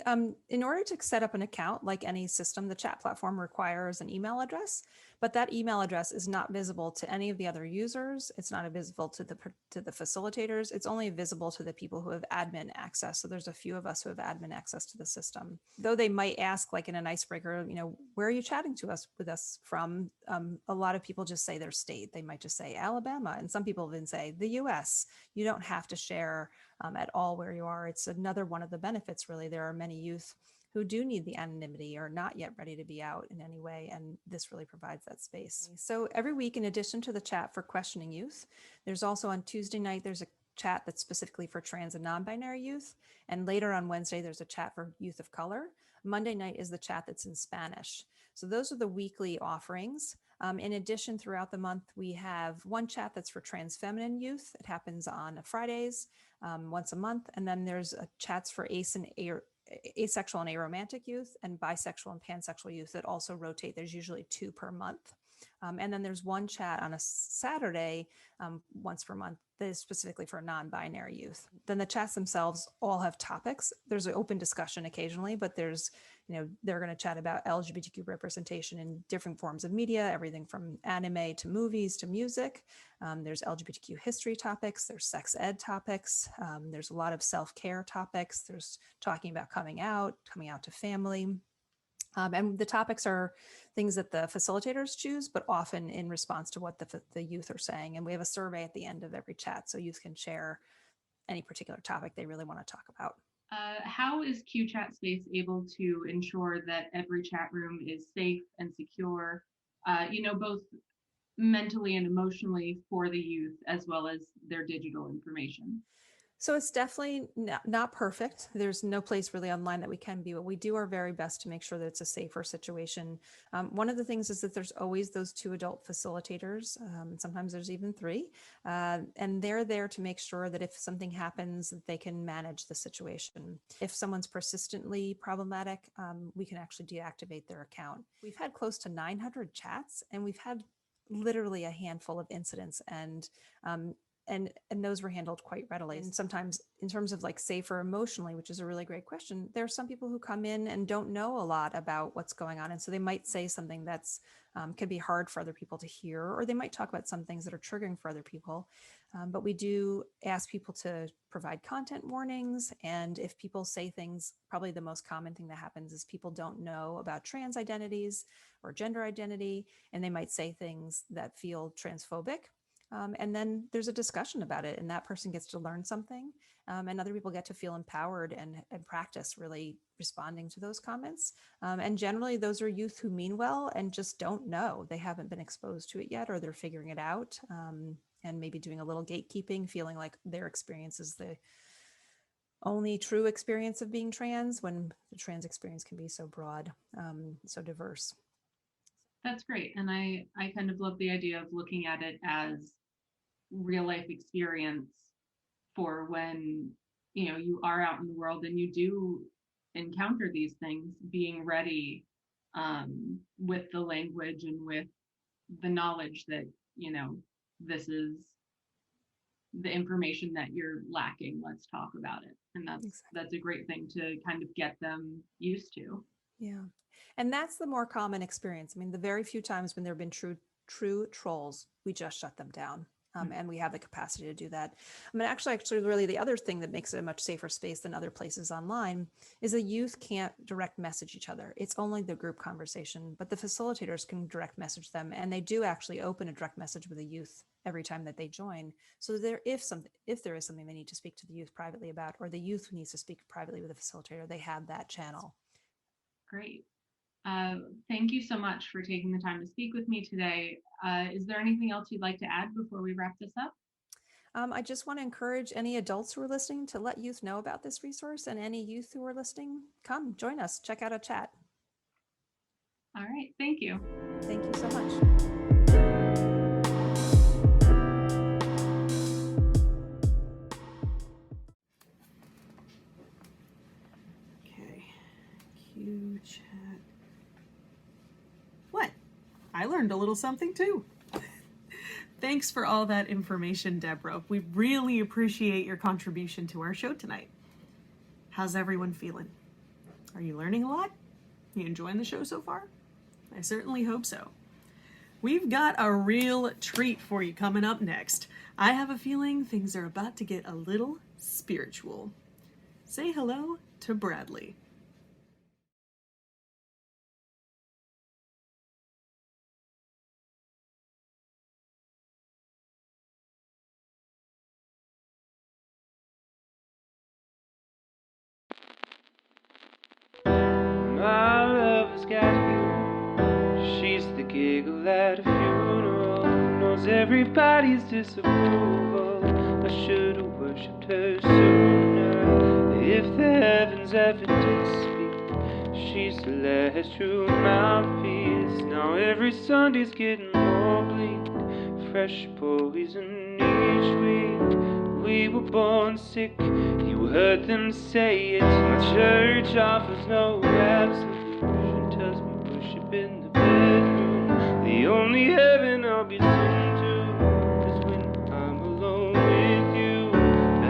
in order to set up an account, like any system, the chat platform requires an email address, but that email address is not visible to any of the other users. It's not visible to the facilitators. It's only visible to the people who have admin access. So there's a few of us who have admin access to the system. Though they might ask, like in an icebreaker, where are you chatting with us from? A lot of people just say their state. They might just say Alabama, and some people even say the US. You don't have to share at all where you are. It's another one of the benefits, really. There are many youth who do need the anonymity or not yet ready to be out in any way, and this really provides that space. So every week, in addition to the chat for questioning youth, there's also on Tuesday night, there's a chat that's specifically for trans and non-binary youth, and later on Wednesday, there's a chat for youth of color. Monday night is the chat that's in Spanish. So those are the weekly offerings. In addition, throughout the month, we have one chat that's for trans feminine youth. It happens on Fridays, once a month. And then there's chats for asexual and aromantic youth, and bisexual and pansexual youth that also rotate. There's usually 2 per month. And then there's one chat on a Saturday, once per month, that is specifically for non-binary youth. Then the chats themselves all have topics. There's an open discussion occasionally, but there's, they're going to chat about LGBTQ representation in different forms of media, everything from anime to movies to music. There's LGBTQ history topics, there's sex ed topics, there's a lot of self-care topics, there's talking about coming out to family. And the topics are things that the facilitators choose, but often in response to what the youth are saying. And we have a survey at the end of every chat, so youth can share any particular topic they really want to talk about. How is Q Chat Space able to ensure that every chat room is safe and secure, both mentally and emotionally for the youth, as well as their digital information? So it's definitely not perfect. There's no place really online that we can be, but we do our very best to make sure that it's a safer situation. One of the things is that there's always those 2 adult facilitators. Sometimes there's even 3, and they're there to make sure that if something happens, that they can manage the situation. If someone's persistently problematic, we can actually deactivate their account. We've had close to 900 chats, and we've had literally a handful of incidents, and those were handled quite readily. And sometimes in terms of like safer emotionally, which is a really great question, there are some people who come in and don't know a lot about what's going on. And so they might say something that's can be hard for other people to hear, or they might talk about some things that are triggering for other people. But we do ask people to provide content warnings. And if people say things, probably the most common thing that happens is people don't know about trans identities or gender identity, and they might say things that feel transphobic. And then there's a discussion about it, and that person gets to learn something, and other people get to feel empowered and practice really responding to those comments. And generally those are youth who mean well and just don't know. They haven't been exposed to it yet, or they're figuring it out, and maybe doing a little gatekeeping, feeling like their experience is the only true experience of being trans, when the trans experience can be so broad, so diverse. That's great. And I kind of love the idea of looking at it as real life experience for when, you are out in the world and you do encounter these things, being ready with the language and with the knowledge that, this is the information that you're lacking. Let's talk about it. And that's a great thing to kind of get them used to. Yeah. And that's the more common experience. I mean, the very few times when there have been true trolls, we just shut them down. And we have the capacity to do that. I mean, actually, really the other thing that makes it a much safer space than other places online is the youth can't direct message each other. It's only the group conversation, but the facilitators can direct message them. And they do actually open a direct message with the youth every time that they join. So if there is something they need to speak to the youth privately about, or the youth needs to speak privately with the facilitator, they have that channel. Great. Thank you so much for taking the time to speak with me today. Is there anything else you'd like to add before we wrap this up? I just want to encourage any adults who are listening to let youth know about this resource, and any youth who are listening, come join us, check out a chat. All right, thank you. Thank you so much. learned a little something too. Thanks for all that information, Deborah. We really appreciate your contribution to our show tonight. How's everyone feeling? Are you learning a lot? You enjoying the show so far? I certainly hope so. We've got a real treat for you coming up next. I have a feeling things are about to get a little spiritual. Say hello to Bradley. My love has got you. She's the giggle at a funeral, knows everybody's disapproval. I should have worshipped her sooner. If the heavens ever did speak, she's the last true mouthpiece. Now every Sunday's getting more bleak, fresh poison each week. We were born sick, you heard them say it. My church offers no absolution, tells me worship in the bedroom. The only heaven I'll be sent to is when I'm alone with you.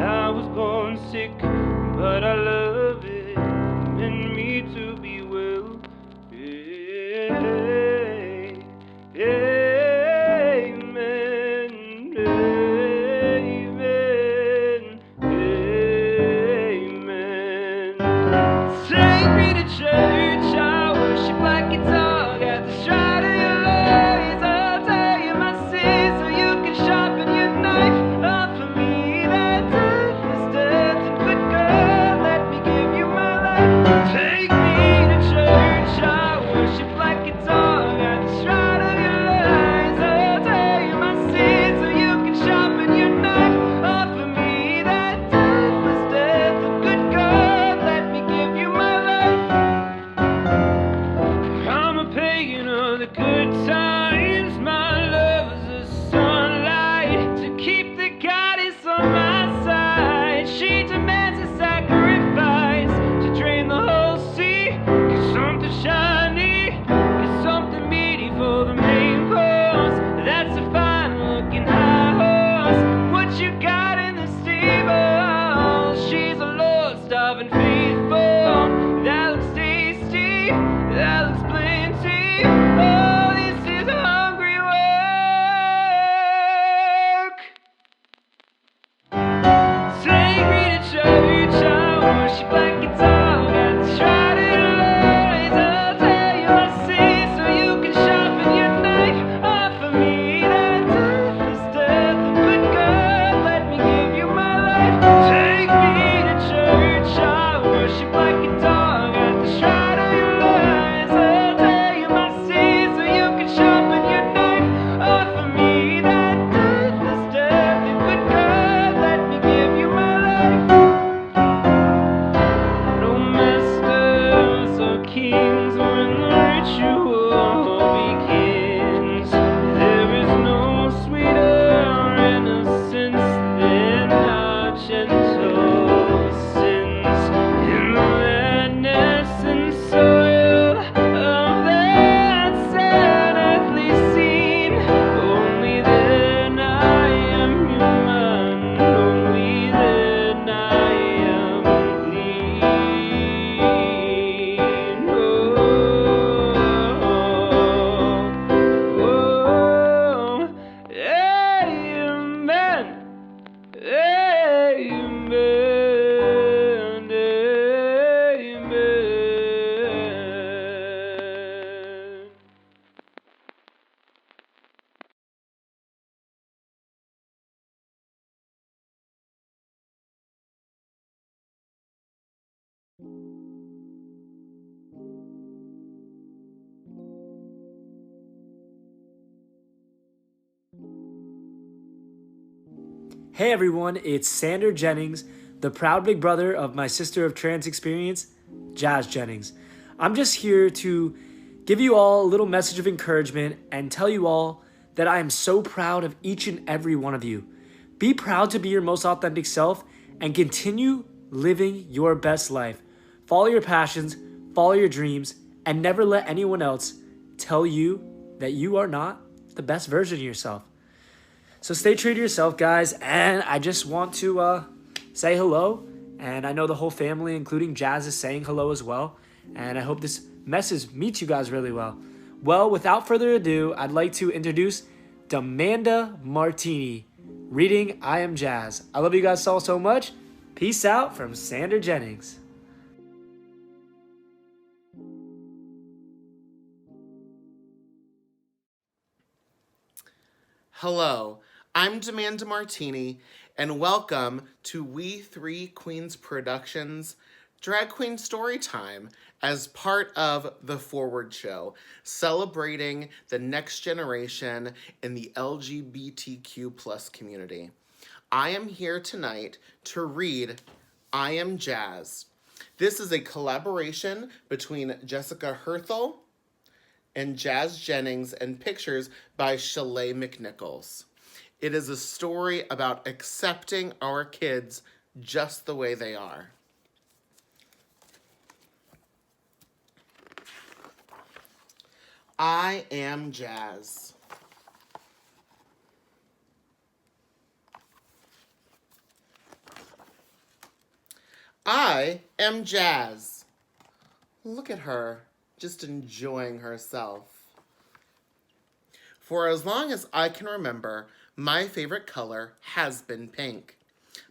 I was born sick, but I love it, meant me to be well. Amen. Take me to church, I worship like a dog at the stride of your legs. I'll tell you my sins so you can sharpen your knife. Offer me that deathless death, and good God, let me give you my life. Take me to church, I worship like a dog at the stride of your legs. I'll tell you my sins so you can sharpen your knife. Offer me that deathless death, and good God, let me give you my life. I'm a pagan of the good times. My love is the sunlight to keep the goddess on my side. She demands a sacrifice to drain the whole sea. Get something shiny, get something meaty for the main course. That's a fine looking high horse. What you got in the stable? She's a Lord starving faithful. That looks tasty, that looks plenty. Oh, this is hungry work. Take me to church, I worship like a dog at the stride of your legs. I'll tell you my sins so you can sharpen your knife. Offer me that deathless death, and good God, let me give you my life. Take me to church, I worship like a dog at the stride of your legs. I'll tell you my sins so you can sharpen your knife. Offer me that deathless death, and good God, let me give you my life. No masters or kings when the ritual begins. There is no sweeter innocence than our gentle sins. In the madness and soil of that sad earthly scene, only then I am human, only then I am clean. Amen. Amen. Amen. Hey everyone, it's Sander Jennings, the proud big brother of my sister of trans experience, Jazz Jennings. I'm just here to give you all a little message of encouragement and tell you all that I am so proud of each and every one of you. Be proud to be your most authentic self and continue living your best life. Follow your passions, follow your dreams, and never let anyone else tell you that you are not the best version of yourself. So stay true to yourself, guys. And I just want to say hello. And I know the whole family, including Jazz, is saying hello as well. And I hope this message meets you guys really well. Well, without further ado, I'd like to introduce Demanda Martini, reading I Am Jazz. I love you guys all so much. Peace out from Sander Jennings. Hello, I'm Demanda Martini, and welcome to We Three Queens Productions Drag Queen Storytime as part of The Forward Show, celebrating the next generation in the LGBTQ+ community. I am here tonight to read I Am Jazz. This is a collaboration between Jessica Herthel and Jazz Jennings and pictures by Shalay McNichols. It is a story about accepting our kids just the way they are. I am Jazz. I am Jazz. Look at her, just enjoying herself. For as long as I can remember, my favorite color has been pink.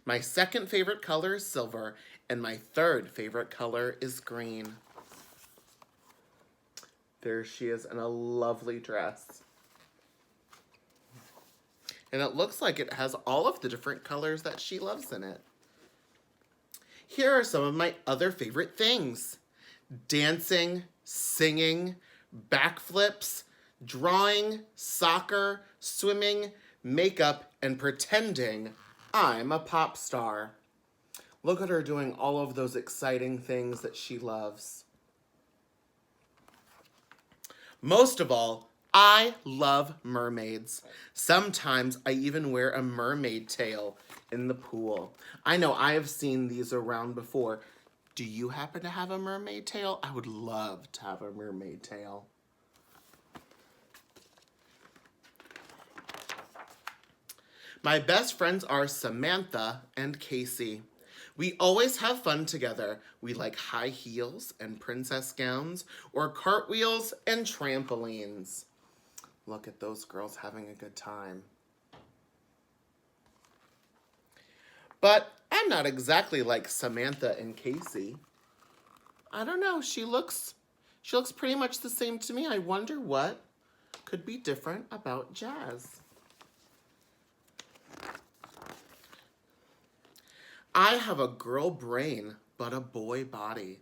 My second favorite color is silver, and my third favorite color is green. There she is in a lovely dress. And it looks like it has all of the different colors that she loves in it. Here are some of my other favorite things: dancing, singing, backflips, drawing, soccer, swimming, makeup, and pretending I'm a pop star. Look at her doing all of those exciting things that she loves. Most of all, I love mermaids. Sometimes I even wear a mermaid tail in the pool. I know I have seen these around before. Do you happen to have a mermaid tail? I would love to have a mermaid tail. My best friends are Samantha and Casey. We always have fun together. We like high heels and princess gowns, or cartwheels and trampolines. Look at those girls having a good time. But I'm not exactly like Samantha and Casey. I don't know, she looks pretty much the same to me. I wonder what could be different about Jazz. I have a girl brain, but a boy body.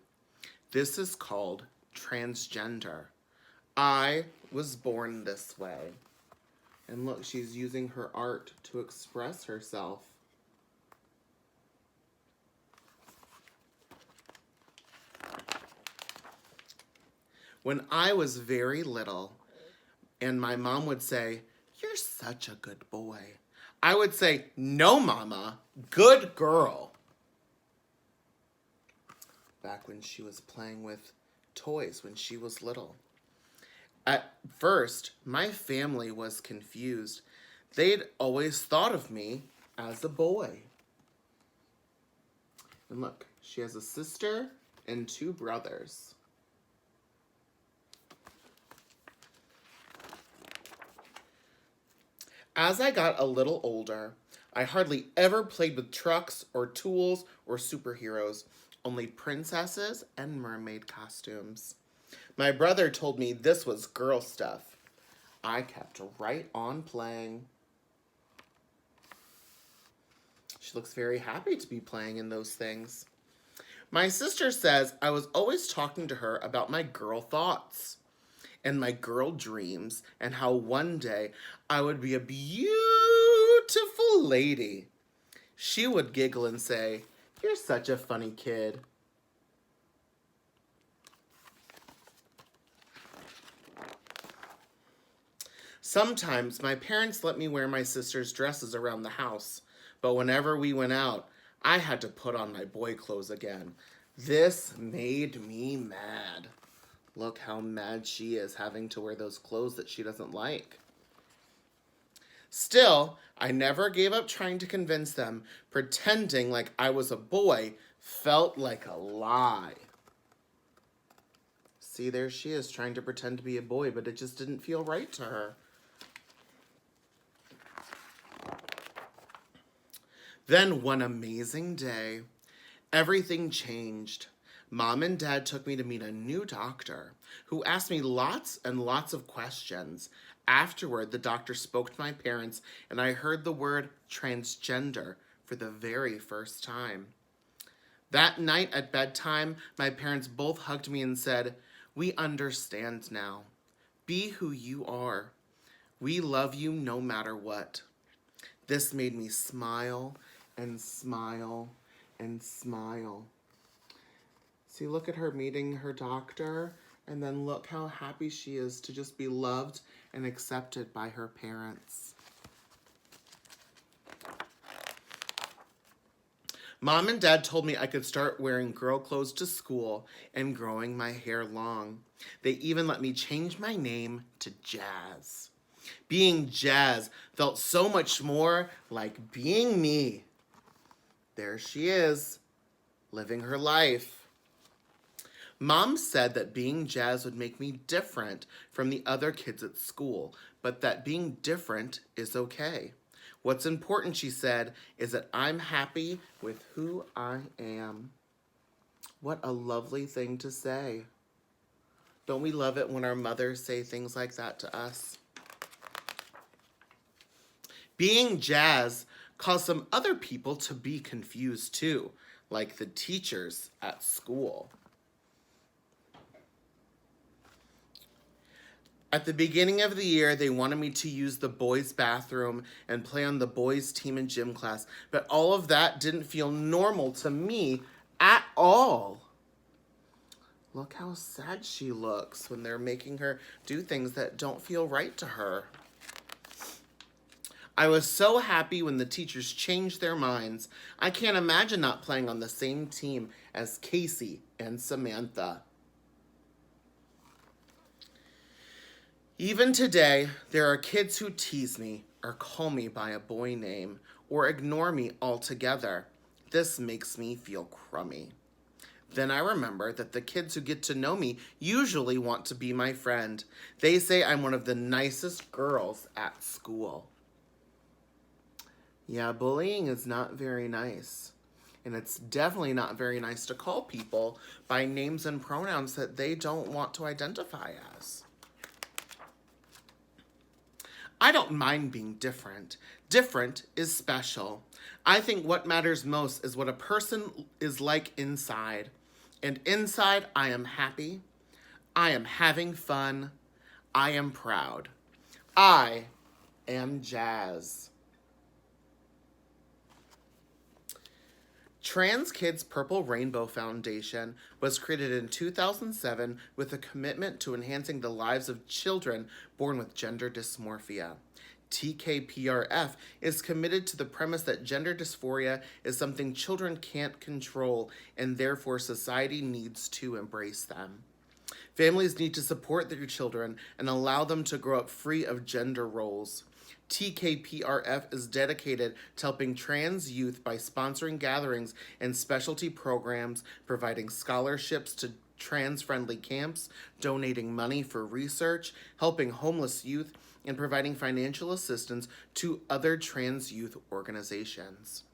This is called transgender. I was born this way. And look, she's using her art to express herself. When I was very little, and my mom would say, "You're such a good boy," I would say, "No, Mama, good girl." Back when she was playing with toys when she was little. At first, my family was confused. They'd always thought of me as a boy. And look, she has a sister and 2 brothers. As I got a little older, I hardly ever played with trucks or tools or superheroes, only princesses and mermaid costumes. My brother told me this was girl stuff. I kept right on playing. She looks very happy to be playing in those things. My sister says I was always talking to her about my girl thoughts and my girl dreams, and how one day I would be a beautiful lady. She would giggle and say, "You're such a funny kid." Sometimes my parents let me wear my sister's dresses around the house, but whenever we went out, I had to put on my boy clothes again. This made me mad. Look how mad she is having to wear those clothes that she doesn't like. Still, I never gave up trying to convince them. Pretending like I was a boy felt like a lie. See, there she is trying to pretend to be a boy, but it just didn't feel right to her. Then one amazing day, everything changed. Mom and Dad took me to meet a new doctor who asked me lots and lots of questions. Afterward, the doctor spoke to my parents, and I heard the word transgender for the very first time. That night at bedtime, my parents both hugged me and said, "We understand now. Be who you are. We love you no matter what." This made me smile and smile and smile. See, look at her meeting her doctor, and then look how happy she is to just be loved and accepted by her parents. Mom and Dad told me I could start wearing girl clothes to school and growing my hair long. They even let me change my name to Jazz. Being Jazz felt so much more like being me. There she is, living her life. Mom said that being Jazz would make me different from the other kids at school, but that being different is okay. What's important, she said, is that I'm happy with who I am. What a lovely thing to say. Don't we love it when our mothers say things like that to us? Being Jazz caused some other people to be confused too, like the teachers at school. At the beginning of the year, they wanted me to use the boys' bathroom and play on the boys' team in gym class, but all of that didn't feel normal to me at all. Look how sad she looks when they're making her do things that don't feel right to her. I was so happy when the teachers changed their minds. I can't imagine not playing on the same team as Casey and Samantha. Even today, there are kids who tease me or call me by a boy name or ignore me altogether. This makes me feel crummy. Then I remember that the kids who get to know me usually want to be my friend. They say I'm one of the nicest girls at school. Yeah, bullying is not very nice. And it's definitely not very nice to call people by names and pronouns that they don't want to identify as. I don't mind being different. Different is special. I think what matters most is what a person is like inside. And inside, I am happy. I am having fun. I am proud. I am Jazz. Trans Kids Purple Rainbow Foundation was created in 2007 with a commitment to enhancing the lives of children born with gender dysmorphia. TKPRF is committed to the premise that gender dysphoria is something children can't control and therefore society needs to embrace them. Families need to support their children and allow them to grow up free of gender roles. TKPRF is dedicated to helping trans youth by sponsoring gatherings and specialty programs, providing scholarships to trans-friendly camps, donating money for research, helping homeless youth, and providing financial assistance to other trans youth organizations.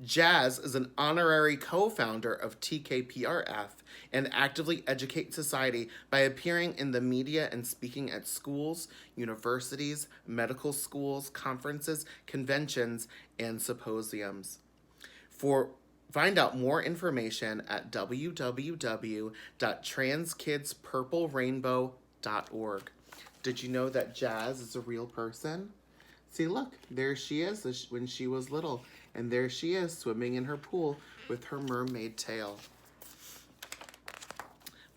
Jazz is an honorary co-founder of TKPRF and actively educates society by appearing in the media and speaking at schools, universities, medical schools, conferences, conventions, and symposiums. Find out more information at www.transkidspurplerainbow.org. Did you know that Jazz is a real person? See, look, there she is when she was little. And there she is swimming in her pool with her mermaid tail.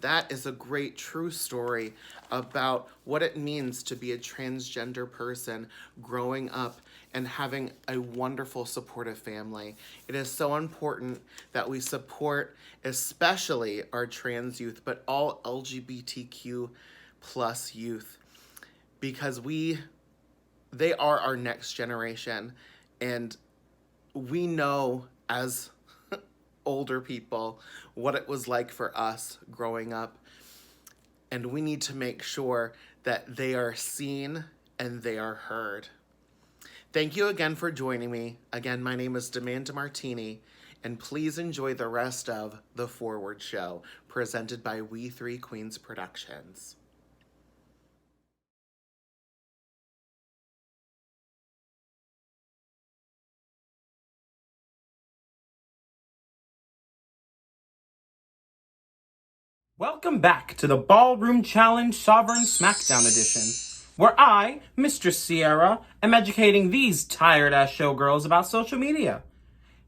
That is a great true story about what it means to be a transgender person growing up and having a wonderful, supportive family. It is so important that we support especially our trans youth, but all LGBTQ plus youth, because they are our next generation, and we know as older people what it was like for us growing up, and we need to make sure that they are seen and they are heard. Thank you again for joining me. Again, my name is Demanda Martini, and please enjoy the rest of The Forward Show, presented by We Three Queens Productions. Welcome back to the Ballroom Challenge Sovereign Smackdown Edition, where I, Mistress Sierra, am educating these tired-ass showgirls about social media.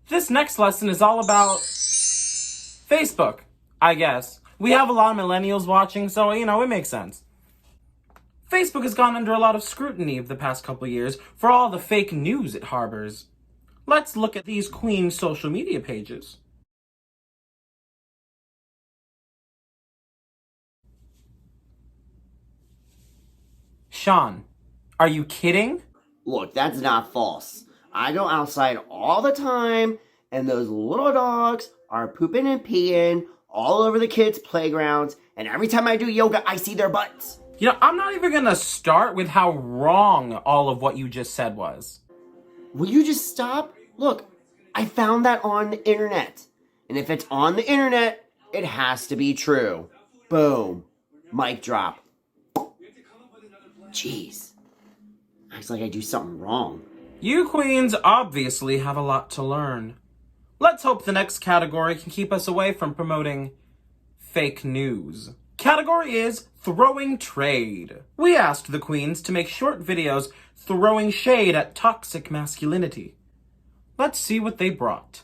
This next lesson is all about Facebook, I guess. We have a lot of millennials watching, so, it makes sense. Facebook has gone under a lot of scrutiny of the past couple years for all the fake news it harbors. Let's look at these queen social media pages. Sean, are you kidding? Look, that's not false. I go outside all the time, and those little dogs are pooping and peeing all over the kids' playgrounds, and every time I do yoga, I see their butts. I'm not even gonna start with how wrong all of what you just said was. Will you just stop? Look, I found that on the internet. And if it's on the internet, it has to be true. Boom. Mic drop. Jeez. Acts like I do something wrong. You queens obviously have a lot to learn. Let's hope the next category can keep us away from promoting fake news. Category is throwing trade. We asked the queens to make short videos throwing shade at toxic masculinity. Let's see what they brought.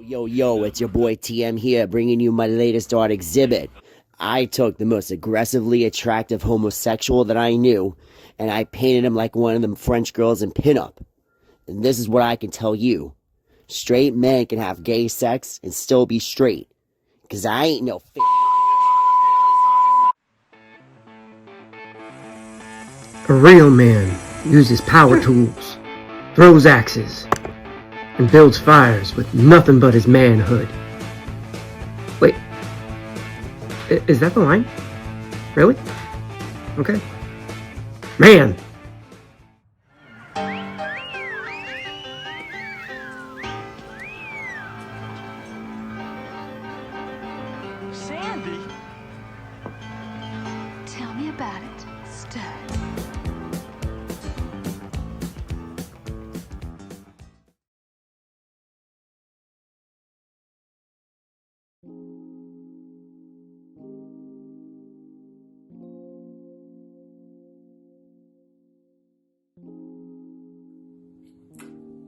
Yo, it's your boy TM here, bringing you my latest art exhibit. I took the most aggressively attractive homosexual that I knew, and I painted him like one of them French girls in pinup. And this is what I can tell you. Straight men can have gay sex and still be straight. 'Cause I ain't no f***. A real man uses power tools, throws axes, and builds fires with nothing but his manhood. Wait, is that the line? Really? Okay. Man! Sandy? Tell me about it, stud.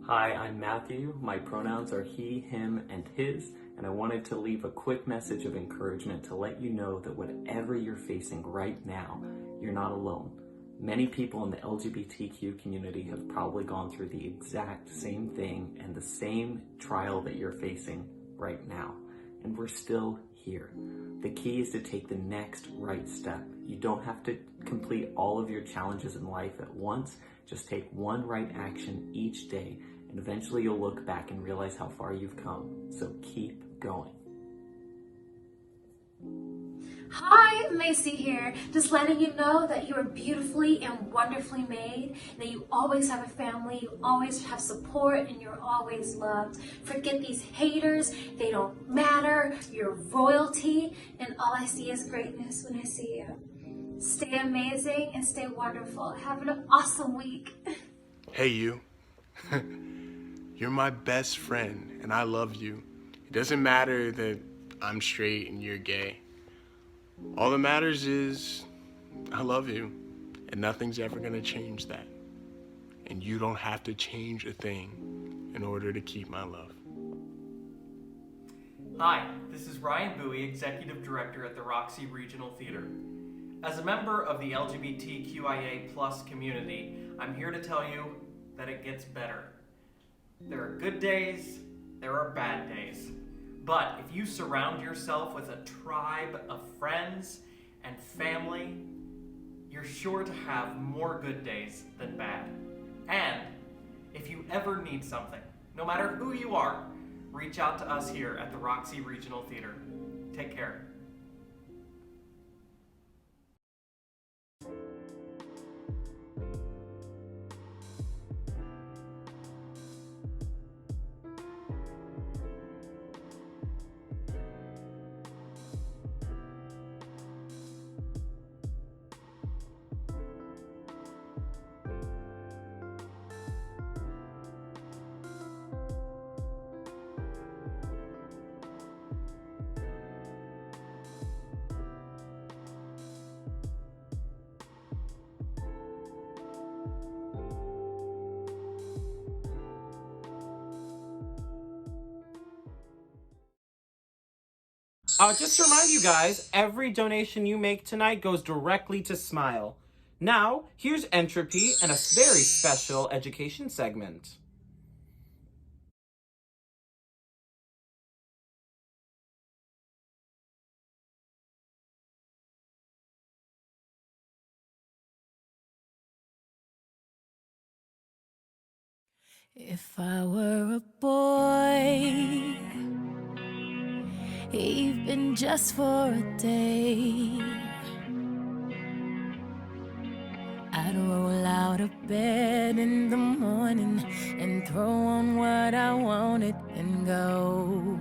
Hi, I'm Matthew. My pronouns are he, him, and his, and I wanted to leave a quick message of encouragement to let you know that whatever you're facing right now, you're not alone. Many people in the LGBTQ community have probably gone through the exact same thing and the same trial that you're facing right now, and we're still here. The key is to take the next right step. You don't have to complete all of your challenges in life at once. Just take one right action each day, and eventually you'll look back and realize how far you've come. So keep going. Hi, Macy here. Just letting you know that you are beautifully and wonderfully made, that you always have a family, you always have support, and you're always loved. Forget these haters. They don't matter. You're royalty, and all I see is greatness when I see you. Stay amazing and stay wonderful. Have an awesome week. Hey, you. You're my best friend, and I love you. It doesn't matter that I'm straight and you're gay. All that matters is I love you, and nothing's ever gonna change that. And you don't have to change a thing in order to keep my love. Hi, this is Ryan Bowie, Executive Director at the Roxy Regional Theater. As a member of the LGBTQIA+ community, I'm here to tell you that it gets better. There are good days, there are bad days. But if you surround yourself with a tribe of friends and family, you're sure to have more good days than bad. And if you ever need something, no matter who you are, reach out to us here at the Roxy Regional Theater. Take care. Just to remind you guys, every donation you make tonight goes directly to Smile. Now, here's Entropy and a very special education segment. If I were a boy, even just for a day, I'd roll out of bed in the morning and throw on what I wanted and go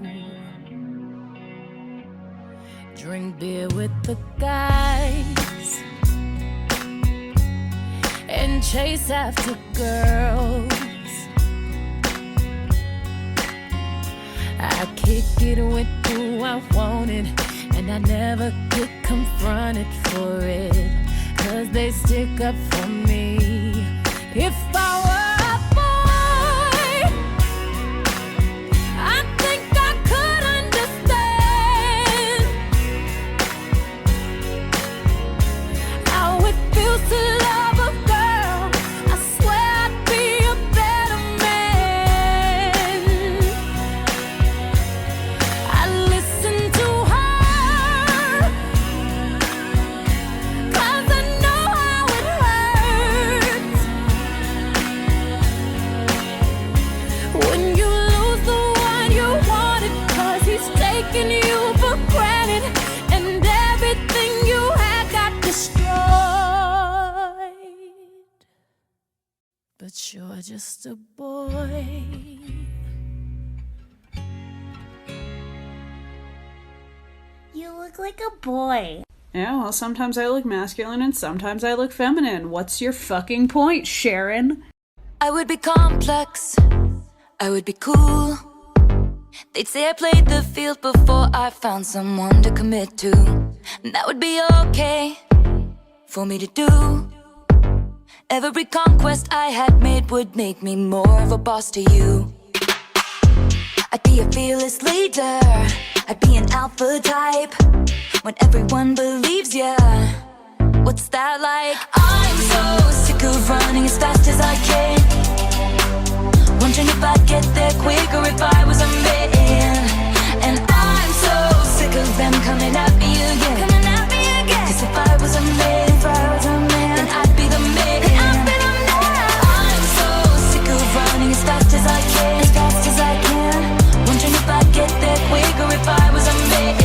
drink beer with the guys and chase after girls. I kick it with who I wanted, and I never get confronted for it, 'cause they stick up for me. If I were a boy, I think I could understand how it feels to love a girl. I swear I'd be a better man. I listen to her, 'cause I know how it hurts when you lose the one you wanted, 'cause he's taking you for granted and everything you had got destroyed. But you're just a boy. You look like a boy. Yeah, well, sometimes I look masculine and sometimes I look feminine. What's your fucking point, Sharon? I would be complex, I would be cool. They'd say I played the field before I found someone to commit to. And that would be okay for me to do. Every conquest I had made would make me more of a boss to you. I'd be a fearless leader, I'd be an alpha type. When everyone believes ya, what's that like? I'm so sick of running as fast as I can, wondering if I'd get there quicker if I was a man. And I'm so sick of them coming at me again, 'cause if I was a man, then I'd be the man. I'm so sick of running as fast as I can, wondering if I'd get there quicker if I was a man.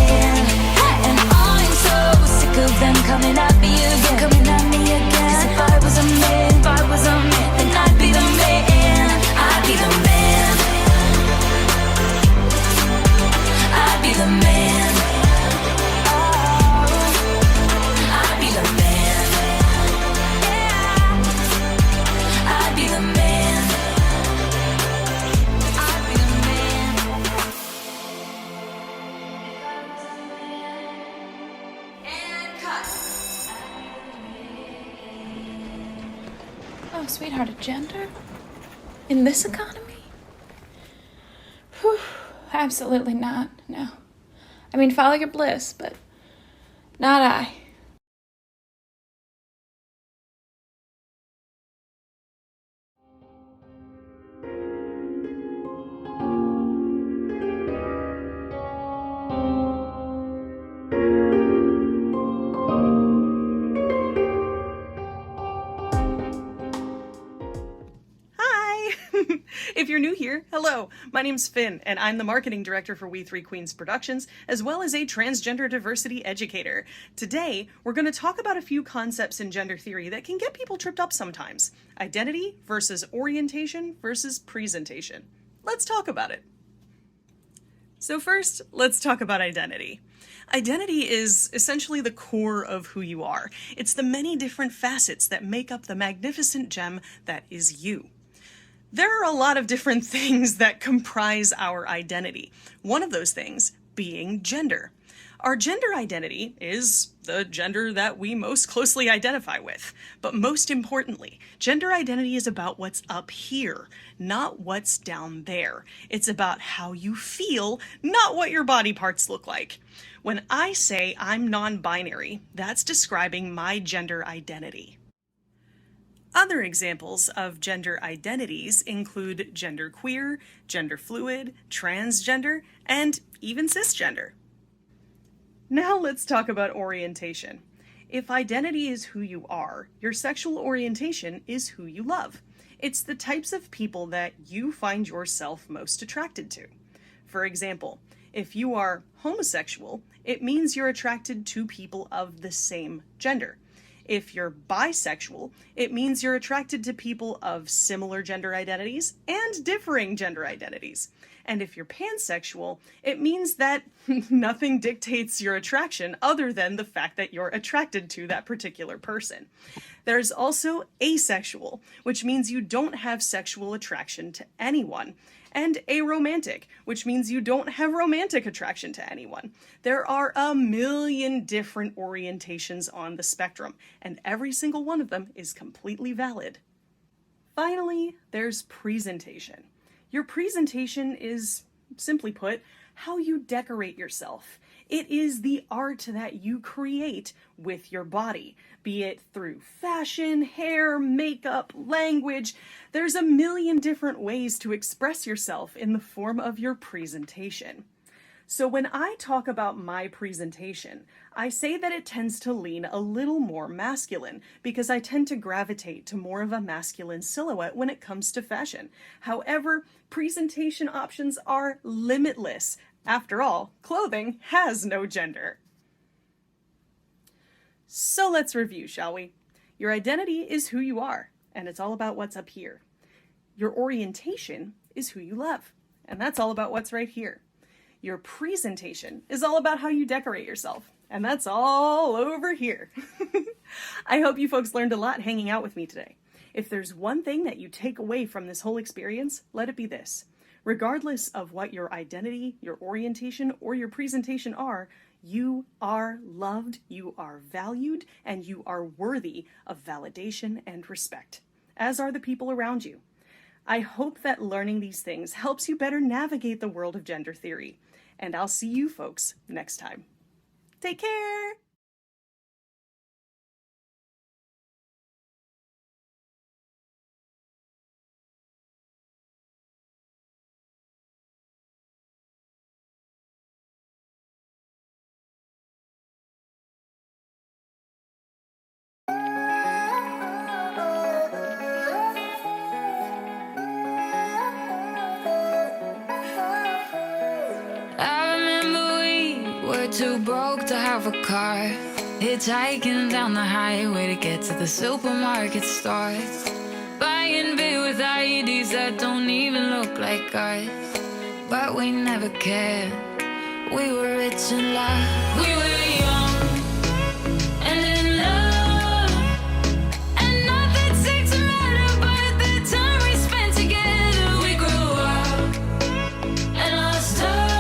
And I'm so sick of them coming at me again, 'cause if I was a man, then I'd be the man. I'd be the man. I'd be the man. I'd be the man. I'd be the man. I'd be the man. And cut. Oh, sweetheart, a gender? In this economy? Whew. absolutely not, no. I mean, follow your bliss, but not I. If you're new here, hello. My name's Finn, and I'm the marketing director for We Three Queens Productions, as well as a transgender diversity educator. Today, we're going to talk about a few concepts in gender theory that can get people tripped up sometimes. Identity versus orientation versus presentation. Let's talk about it. So first, let's talk about identity. Identity is essentially the core of who you are. It's the many different facets that make up the magnificent gem that is you. There are a lot of different things that comprise our identity. One of those things being gender. Our gender identity is the gender that we most closely identify with. But most importantly, gender identity is about what's up here, not what's down there. It's about how you feel, not what your body parts look like. When I say I'm non-binary, that's describing my gender identity. Other examples of gender identities include genderqueer, gender fluid, transgender, and even cisgender. Now let's talk about orientation. If identity is who you are, your sexual orientation is who you love. It's the types of people that you find yourself most attracted to. For example, if you are homosexual, it means you're attracted to people of the same gender. If you're bisexual, it means you're attracted to people of similar gender identities and differing gender identities. And if you're pansexual, it means that nothing dictates your attraction other than the fact that you're attracted to that particular person. There's also asexual, which means you don't have sexual attraction to anyone. And aromantic, which means you don't have romantic attraction to anyone. There are a million different orientations on the spectrum, and every single one of them is completely valid. Finally, there's presentation. Your presentation is, simply put, how you decorate yourself. It is the art that you create with your body, be it through fashion, hair, makeup, language. There's a million different ways to express yourself in the form of your presentation. So when I talk about my presentation, I say that it tends to lean a little more masculine because I tend to gravitate to more of a masculine silhouette when it comes to fashion. However, presentation options are limitless. After all, clothing has no gender. So let's review, shall we? Your identity is who you are, and it's all about what's up here. Your orientation is who you love, and that's all about what's right here. Your presentation is all about how you decorate yourself, and that's all over here. I hope you folks learned a lot hanging out with me today. If there's one thing that you take away from this whole experience, let it be this. Regardless of what your identity, your orientation, or your presentation are, you are loved, you are valued, and you are worthy of validation and respect, as are the people around you. I hope that learning these things helps you better navigate the world of gender theory, and I'll see you folks next time. Take care! Too broke to have a car, hitchhiking down the highway to get to the supermarket store, buying beer with IEDs that don't even look like ours. But we never cared. We were rich and loud. We were young and in love, and nothing seemed to matter but the time we spent together. We grew up and lost touch.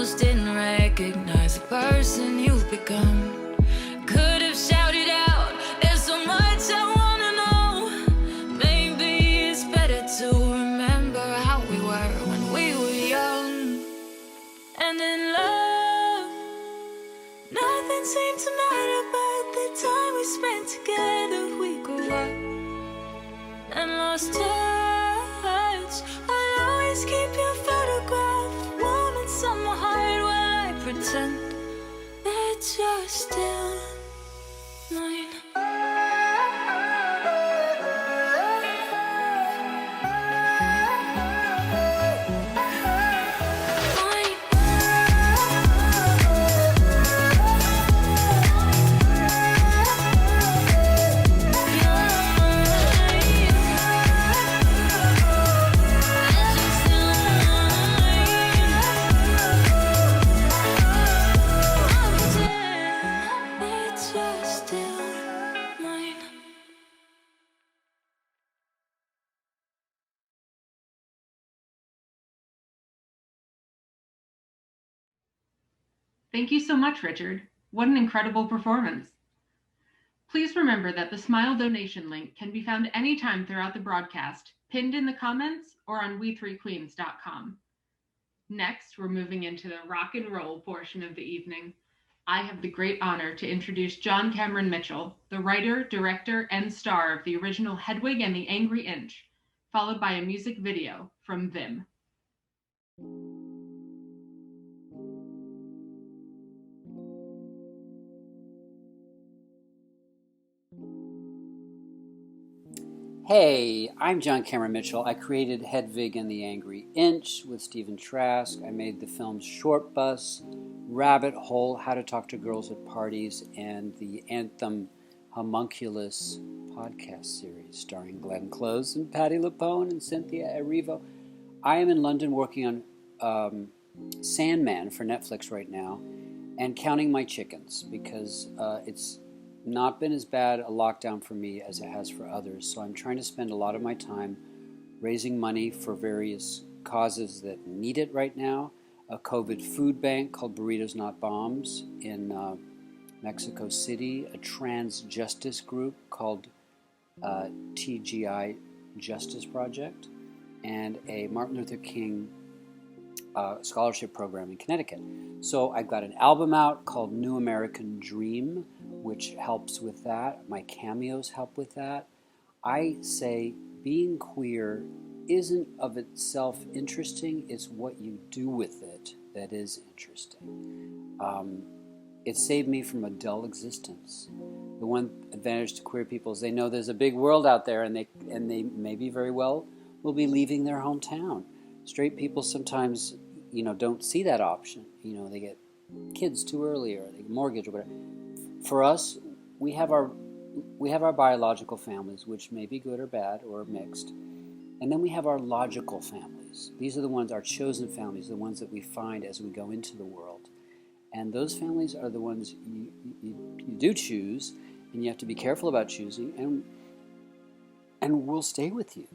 almost didn't recognize the person you've become. Could have shouted out, there's so much I wanna know. Maybe it's better to remember how we were when we were young. And in love, nothing seemed to matter but the time we spent together. We grew up and lost touch. I'll always keep your photograph moments on my heart while I pretend that you're still mine. Thank you so much, Richard. What an incredible performance. Please remember that the Smile donation link can be found anytime throughout the broadcast, pinned in the comments or on we3queens.com. Next, we're moving into the rock and roll portion of the evening. I have the great honor to introduce John Cameron Mitchell, the writer, director, and star of the original Hedwig and the Angry Inch, followed by a music video from Vim. Hey, I'm John Cameron Mitchell. I created Hedwig and the Angry Inch with Stephen Trask. I made the films Short Bus, Rabbit Hole, How to Talk to Girls at Parties, and the Anthem Homunculus podcast series starring Glenn Close and Patti LuPone and Cynthia Erivo. I am in London working on Sandman for Netflix right now and counting my chickens because it's not been as bad a lockdown for me as it has for others. So I'm trying to spend a lot of my time raising money for various causes that need it right now. A COVID food bank called Burritos Not Bombs in Mexico City, a trans justice group called TGI Justice Project, and a Martin Luther King scholarship program in Connecticut. So I've got an album out called New American Dream, which helps with that. My cameos help with that. I say being queer isn't of itself interesting, it's what you do with it that is interesting. It saved me from a dull existence. The one advantage to queer people is they know there's a big world out there, and they maybe very well will be leaving their hometown. Straight people sometimes, don't see that option. They get kids too early, or they get mortgage or whatever. For us, we have our biological families, which may be good or bad or mixed. And then we have our logical families. These are the ones, our chosen families, the ones that we find as we go into the world. And those families are the ones you do choose, and you have to be careful about choosing, and will stay with you.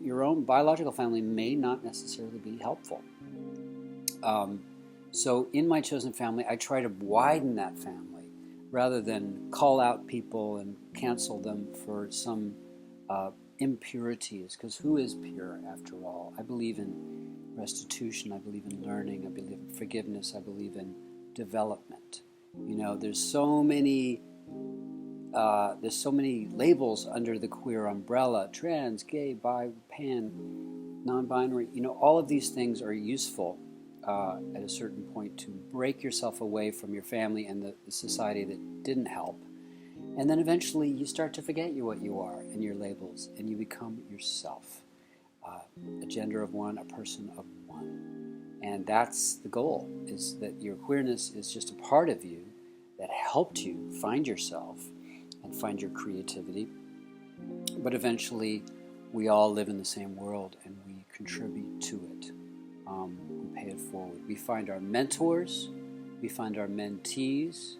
Your own biological family may not necessarily be helpful. So in my chosen family, I try to widen that family rather than call out people and cancel them for some impurities, because who is pure after all? I believe in restitution, I believe in learning, I believe in forgiveness, I believe in development. There's so many labels under the queer umbrella: trans, gay, bi, pan, non-binary. All of these things are useful at a certain point to break yourself away from your family and the society that didn't help. And then eventually you start to forget what you are and your labels, and you become yourself. A gender of one, a person of one. And that's the goal, is that your queerness is just a part of you that helped you find yourself and find your creativity. But eventually we all live in the same world and we contribute to it. We pay it forward. We find our mentors, we find our mentees,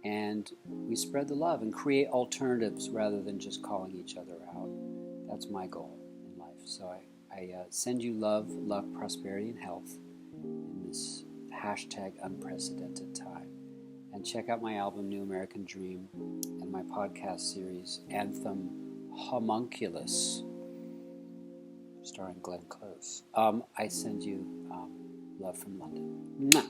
and we spread the love and create alternatives rather than just calling each other out. That's my goal in life. So I send you love, luck, prosperity, and health in this #unprecedented time. And check out my album New American Dream and my podcast series Anthem Homunculus, starring Glenn Close. I send you love from London. Mwah.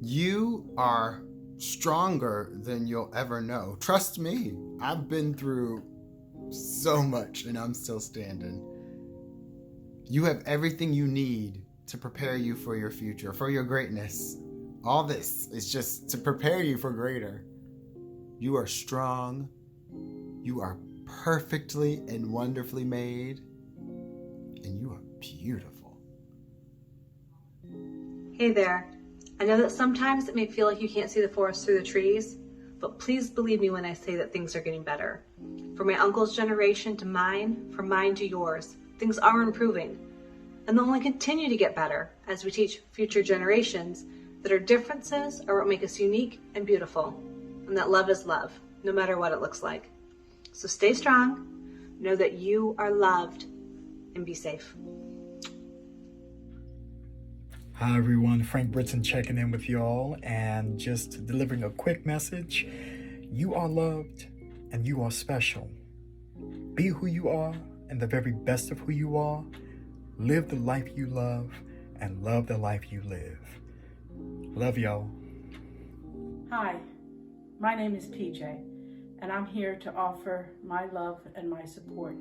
You are stronger than you'll ever know. Trust me, I've been through so much and I'm still standing. You have everything you need to prepare you for your future, for your greatness. All this is just to prepare you for greater. You are strong. You are perfectly and wonderfully made. And you are beautiful. Hey there. I know that sometimes it may feel like you can't see the forest through the trees, but please believe me when I say that things are getting better. From my uncle's generation to mine, from mine to yours, things are improving. And they'll only continue to get better as we teach future generations that our differences are what make us unique and beautiful, and that love is love, no matter what it looks like. So stay strong, know that you are loved, and be safe. Hi everyone, Frank Britson checking in with y'all and just delivering a quick message. You are loved and you are special. Be who you are and the very best of who you are. Live the life you love and love the life you live. Love y'all. Hi, my name is PJ and I'm here to offer my love and my support.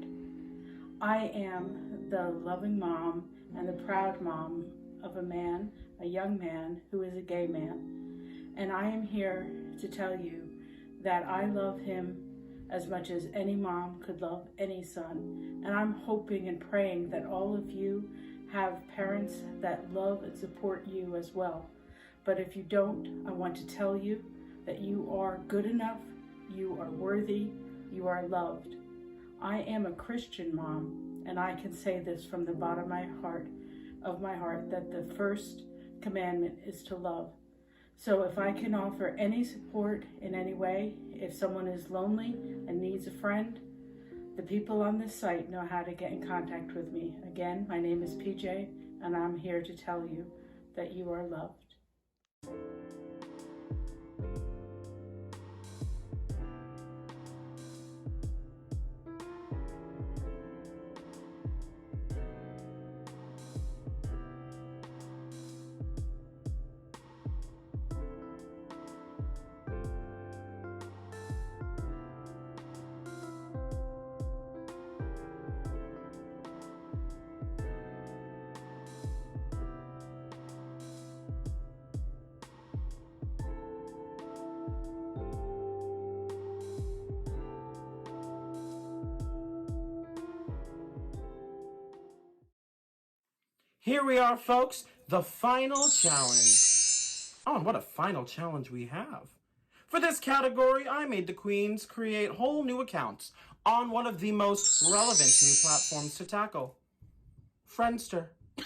I am the loving mom and the proud mom of a young man who is a gay man. And I am here to tell you that I love him as much as any mom could love any son. And I'm hoping and praying that all of you have parents that love and support you as well. But if you don't, I want to tell you that you are good enough, you are worthy, you are loved. I am a Christian mom, and I can say this from the bottom of my heart, that the first commandment is to love. So if I can offer any support in any way, if someone is lonely and needs a friend, the people on this site know how to get in contact with me. Again, my name is PJ, and I'm here to tell you that you are loved. Here we are, folks, the final challenge. Oh, and what a final challenge we have. For this category, I made the queens create whole new accounts on one of the most relevant new platforms to tackle, Friendster. I'm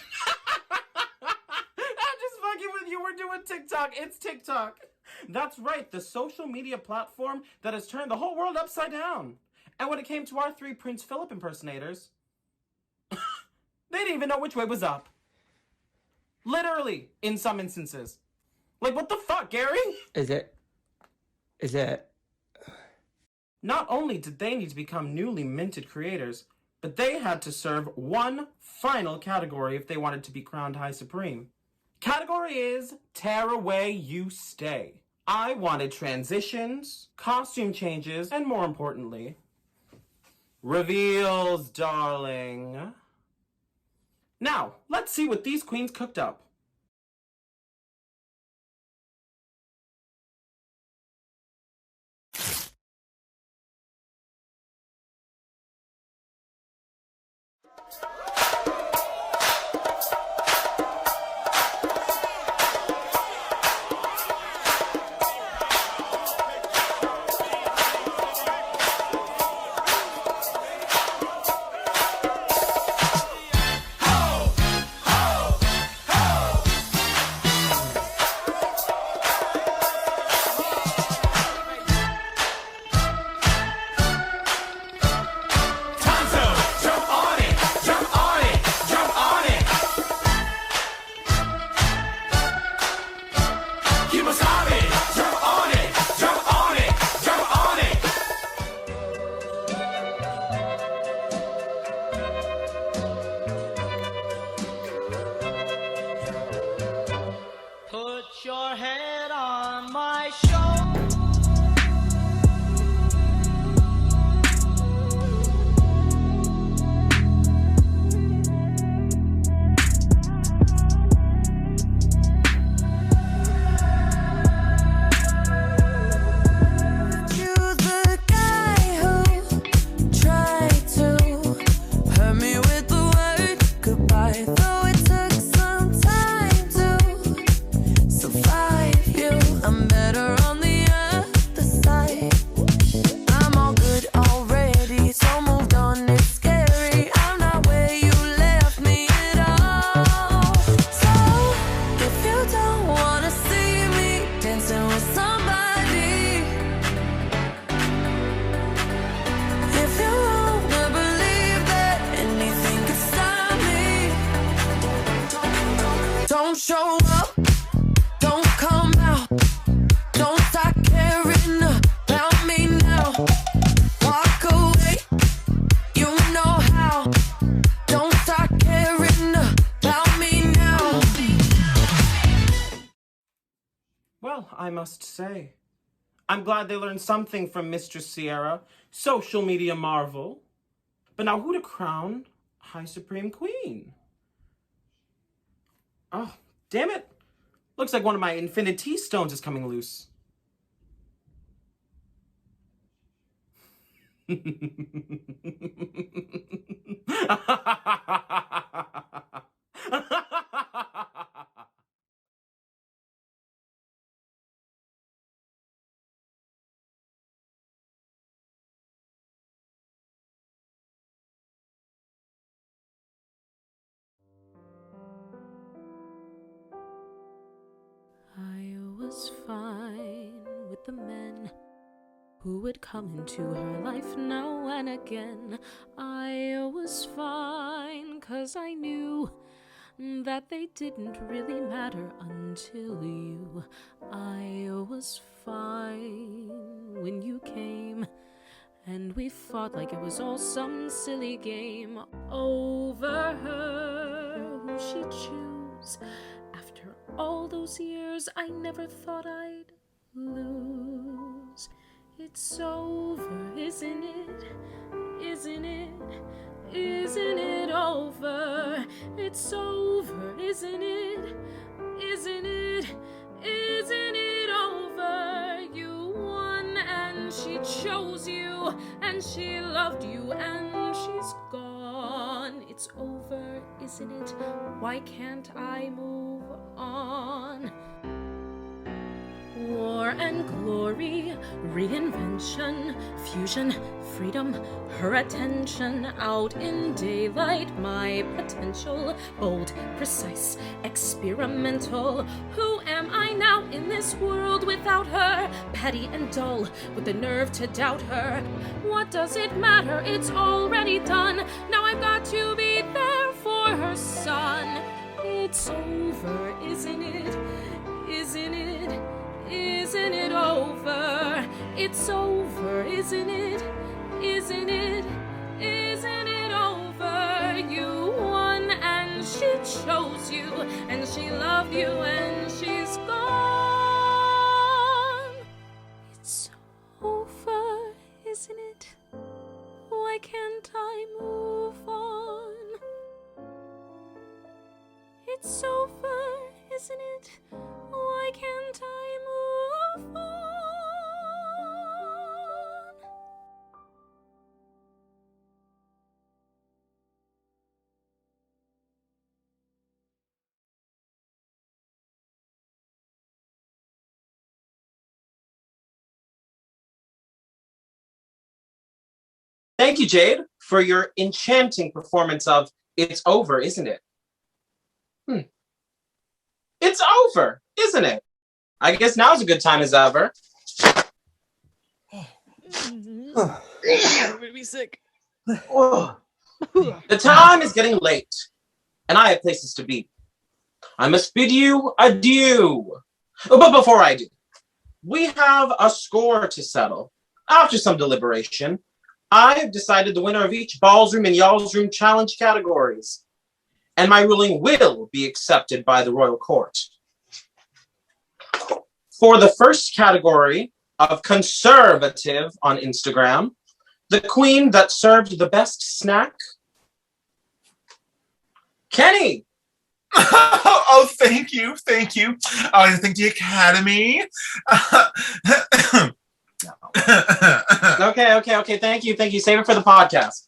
just fucking with you, we're doing TikTok, it's TikTok. That's right, the social media platform that has turned the whole world upside down. And when it came to our 3 Prince Philip impersonators, they didn't even know which way was up. Literally, in some instances. Like, what the fuck, Gary? Is it? Not only did they need to become newly minted creators, but they had to serve one final category if they wanted to be crowned High Supreme. Category is Tear Away You Stay. I wanted transitions, costume changes, and more importantly, reveals, darling. Now, let's see what these queens cooked up. Don't show up, don't come out, don't start caring about me now. Walk away, you know how. Don't start caring about me now. Well, I must say, I'm glad they learned something from Mistress Sierra, social media marvel. But now who to crown High Supreme Queen? Oh, damn it. Looks like one of my infinity stones is coming loose. I was fine with the men who would come into her life now and again. I was fine 'cause I knew that they didn't really matter until you. I was fine when you came and we fought like it was all some silly game over her, who she'd choose. After all those years, I never thought I'd lose. It's over, isn't it? Isn't it? Isn't it over? It's over, isn't it? Isn't it? Isn't it over? You won and she chose you and she loved you and she's gone. It's over, isn't it? Why can't I move on? War and glory, reinvention, fusion, freedom, her attention out in daylight, my potential, bold, precise, experimental. Who am I now in this world without her? Petty and dull, with the nerve to doubt her. What does it matter? It's already done. Now I've got to be there for her son. It's over, isn't it? Isn't it? Isn't it over? It's over, isn't it? Isn't it? Isn't it over? You won and she chose you and she loved you and she's gone. It's over, isn't it? Why can't I move on? It's over, isn't it? Why can't I move on? Thank you, Jade, for your enchanting performance of It's Over, Isn't It? It's over, isn't it? I guess now's a good time as ever. I'm gonna be sick. The time is getting late, and I have places to be. I must bid you adieu. But before I do, we have a score to settle. After some deliberation, I have decided the winner of each Balls Room and Y'all's Room challenge categories, and my ruling will be accepted by the royal court. For the first category of conservative on Instagram, the queen that served the best snack, Kenny. Oh, thank you. I thank the Academy. Okay. Thank you. Save it for the podcast.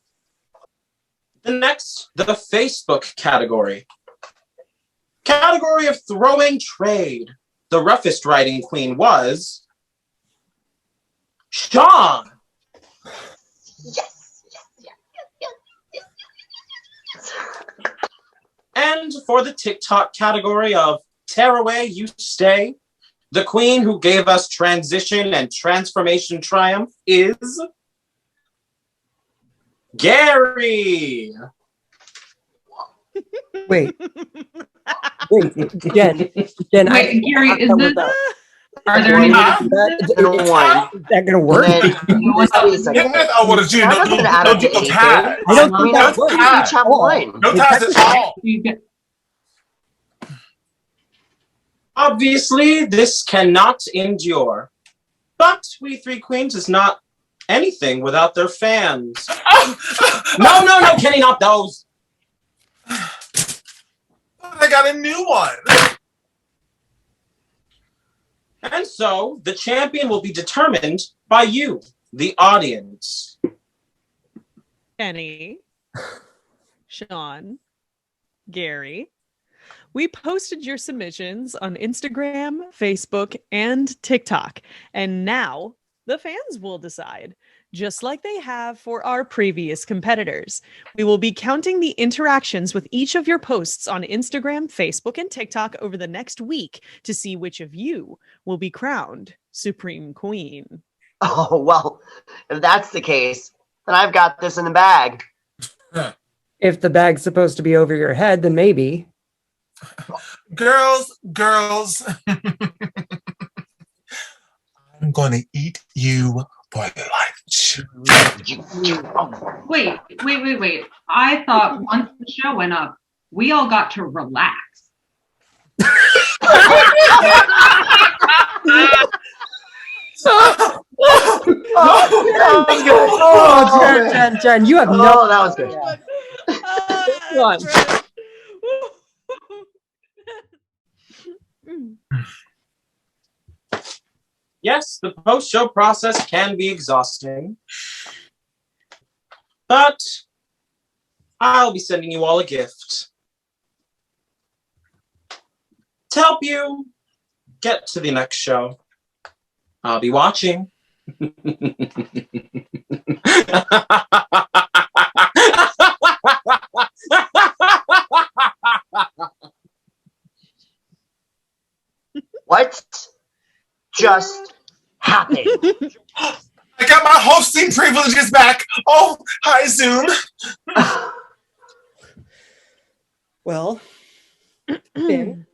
The next, the Facebook category. Category of throwing trade. The roughest riding queen was Sean. Yes. And for the TikTok category of Tearaway You Stay, the queen who gave us transition and transformation triumph is Gary. Wait. Wait, Jen, Wait, Gary, is this? Are there any? Is that gonna work? Oh, what is you? No ties. I don't think that works. Each have one. No ties at all. Obviously, this cannot endure. But We Three Queens is not anything without their fans. No, Kenny, not those. I got a new one. And so, the champion will be determined by you, the audience. Kenny, Sean, Gary, we posted your submissions on Instagram, Facebook, and TikTok. And now the fans will decide, just like they have for our previous competitors. We will be counting the interactions with each of your posts on Instagram, Facebook, and TikTok over the next week to see which of you will be crowned Supreme Queen. Oh, well, if that's the case, then I've got this in the bag. If the bag's supposed to be over your head, then maybe. Girls, I'm going to eat you for lunch. Wait. I thought once the show went up, we all got to relax. Jen, you have no. Oh, that was good. Come on. Yes, the post-show process can be exhausting. But I'll be sending you all a gift to help you get to the next show. I'll be watching. What just happened? I got my hosting privileges back. Oh, hi, Zoom. Well, Finn,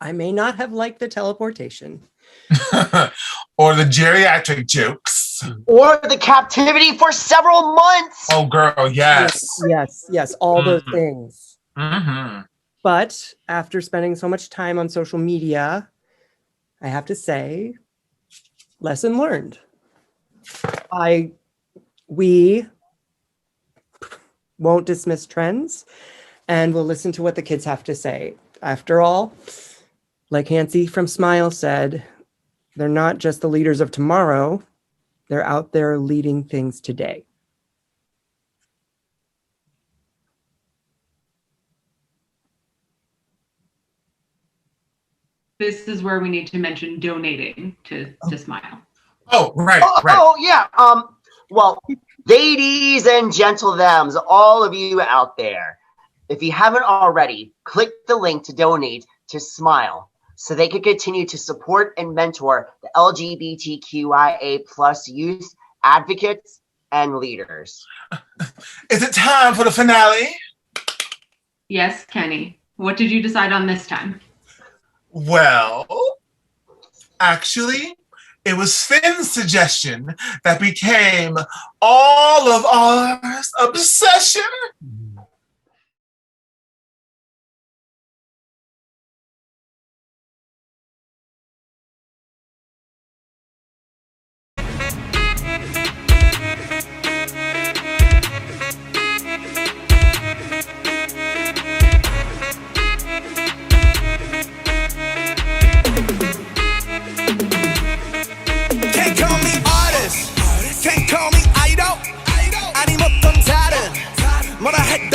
I may not have liked the teleportation. Or the geriatric jokes. Or the captivity for several months. Oh, girl, yes. Yes, all those things. Mm-hmm. But after spending so much time on social media, I have to say, lesson learned. We won't dismiss trends, and we'll listen to what the kids have to say. After all, like Hansi from Smile said, they're not just the leaders of tomorrow, they're out there leading things today. This is where we need to mention donating to Smile. Oh, right. Oh, yeah. Well, ladies and gentle thems, all of you out there, if you haven't already, click the link to donate to Smile so they can continue to support and mentor the LGBTQIA+ youth advocates and leaders. Is it time for the finale? Yes, Kenny. What did you decide on this time? Well, actually, it was Finn's suggestion that became all of our obsession. Can't call me artist, can't call me idol. 아님 어떤 다른 뭐라 할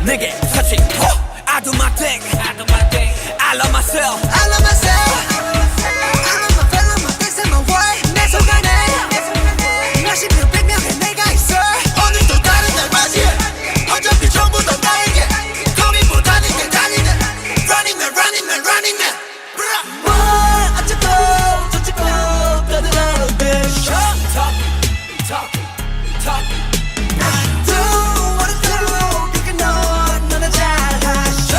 내게 touch it. I do my thing. I love myself. I love myself. I love my fellow, my things and my world. 내 속 안에 몇십 명, 백 명의 내가 있어. 오늘도 다른 날 맞이해. 어차피 전부 다 나에게. 고민보다는 게 달리네. Running man, running man, running man. 뭘 어쩌고 저쩌고 떠들어도 돼. Talking. I do what I do. You can know 너는 잘하셔.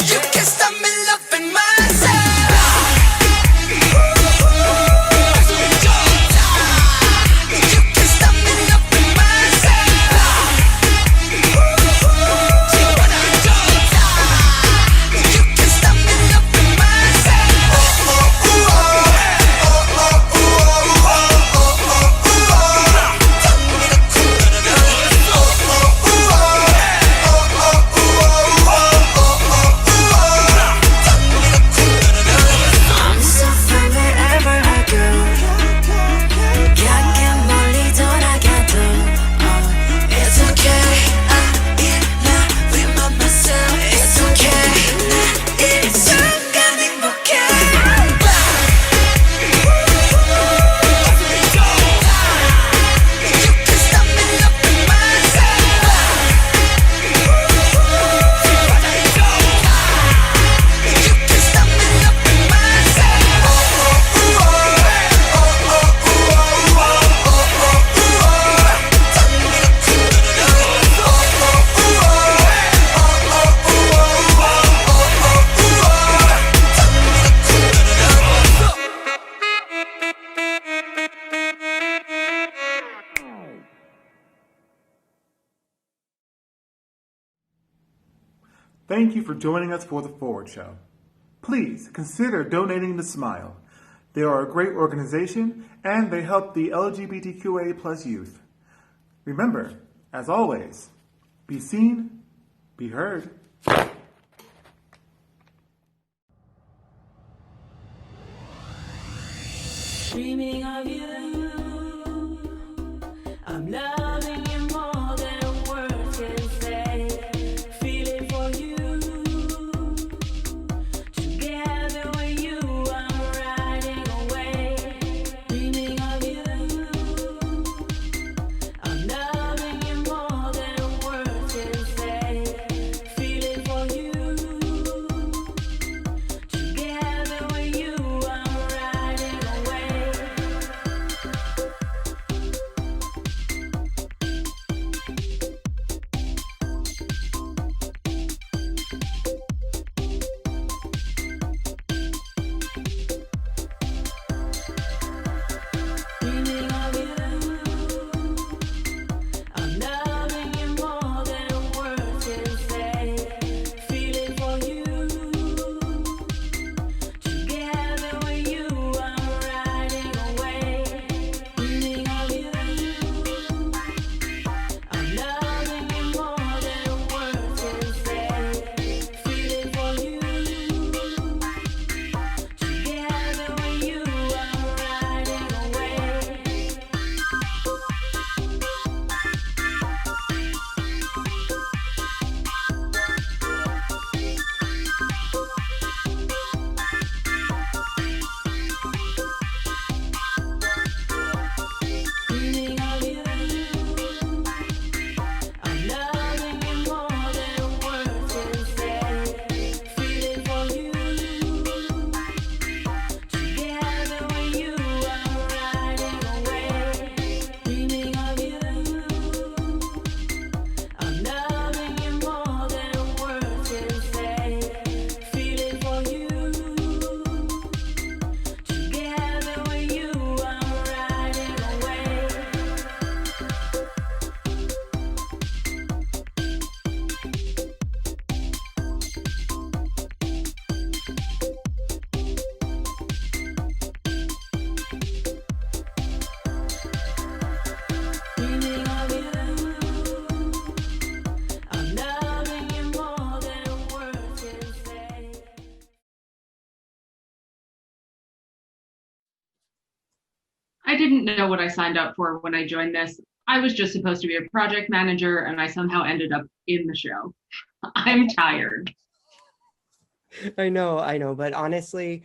You can stop me loving myself. You can stop me loving myself. You can stop me loving I'm so fine wherever I go. 가끔 멀리 돌아가도 it's okay. I love myself. It's okay. 이 순간 행복해. You can stop me loving myself. You can stop me loving Thank you for joining us for the Forward Show. Please consider donating to Smile. They are a great organization and they help the LGBTQIA+ youth. Remember, as always, be seen, be heard. Dreaming of you, I'm loving you more than words can say. Feeling for you, together with you, I'm riding away. Dreaming of you, I'm loving you more than words can say. Feeling for you, together with you, I'm riding away. Dreaming of you, I'm loving you more than words can say. Feeling for you, together with you, I'm riding away. Dreaming of you, I'm loving you more than words can say. Feeling for you, together with you, I'm riding away. Dreaming of you, I'm loving you more than words can say. Feeling for you, together with you, I'm riding away. Dreaming of you, I'm loving you more than words can say. Feeling for you, together with you, I'm riding away. Dreaming of you, I'm loving you more than words can say. I didn't know what I signed up for when I joined this. I was just supposed to be a project manager, and I somehow ended up in the show. I'm tired. I know, but honestly,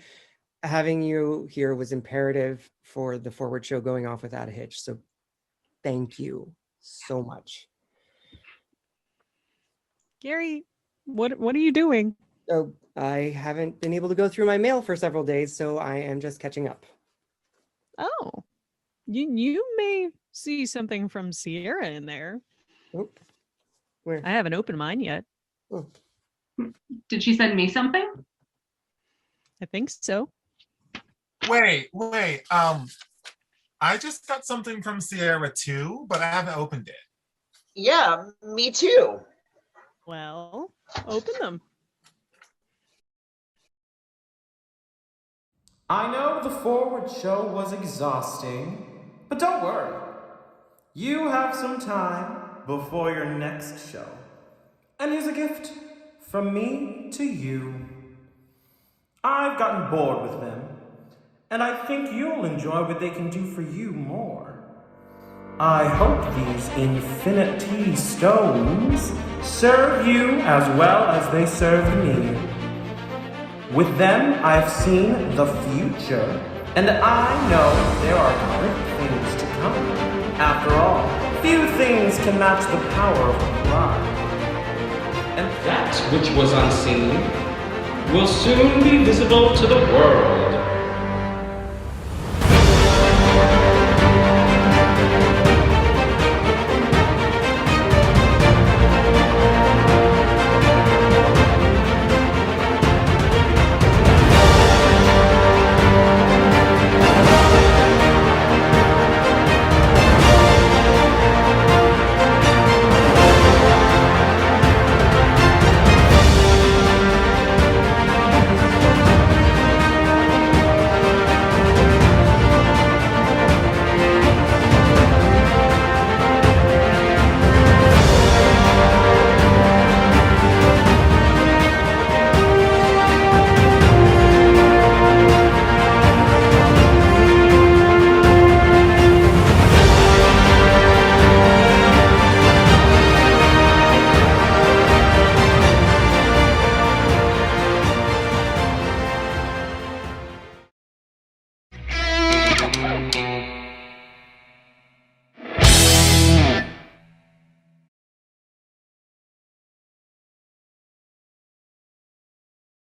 having you here was imperative for the Forward show going off without a hitch. So thank you so much. Gary, what are you doing? So I haven't been able to go through my mail for several days, so I am just catching up. Oh, you may see something from Sierra in there. Oh, where? I haven't opened mine yet. Oh. Did she send me something? I think so. Wait. I just got something from Sierra too, but I haven't opened it. Yeah, me too. Well, open them. I know the Forward show was exhausting, but don't worry. You have some time before your next show. And here's a gift from me to you. I've gotten bored with them, and I think you'll enjoy what they can do for you more. I hope these infinity stones serve you as well as they served me. With them, I've seen the future, and I know there are great things to come. After all, few things can match the power of pride. And that which was unseen will soon be visible to the world.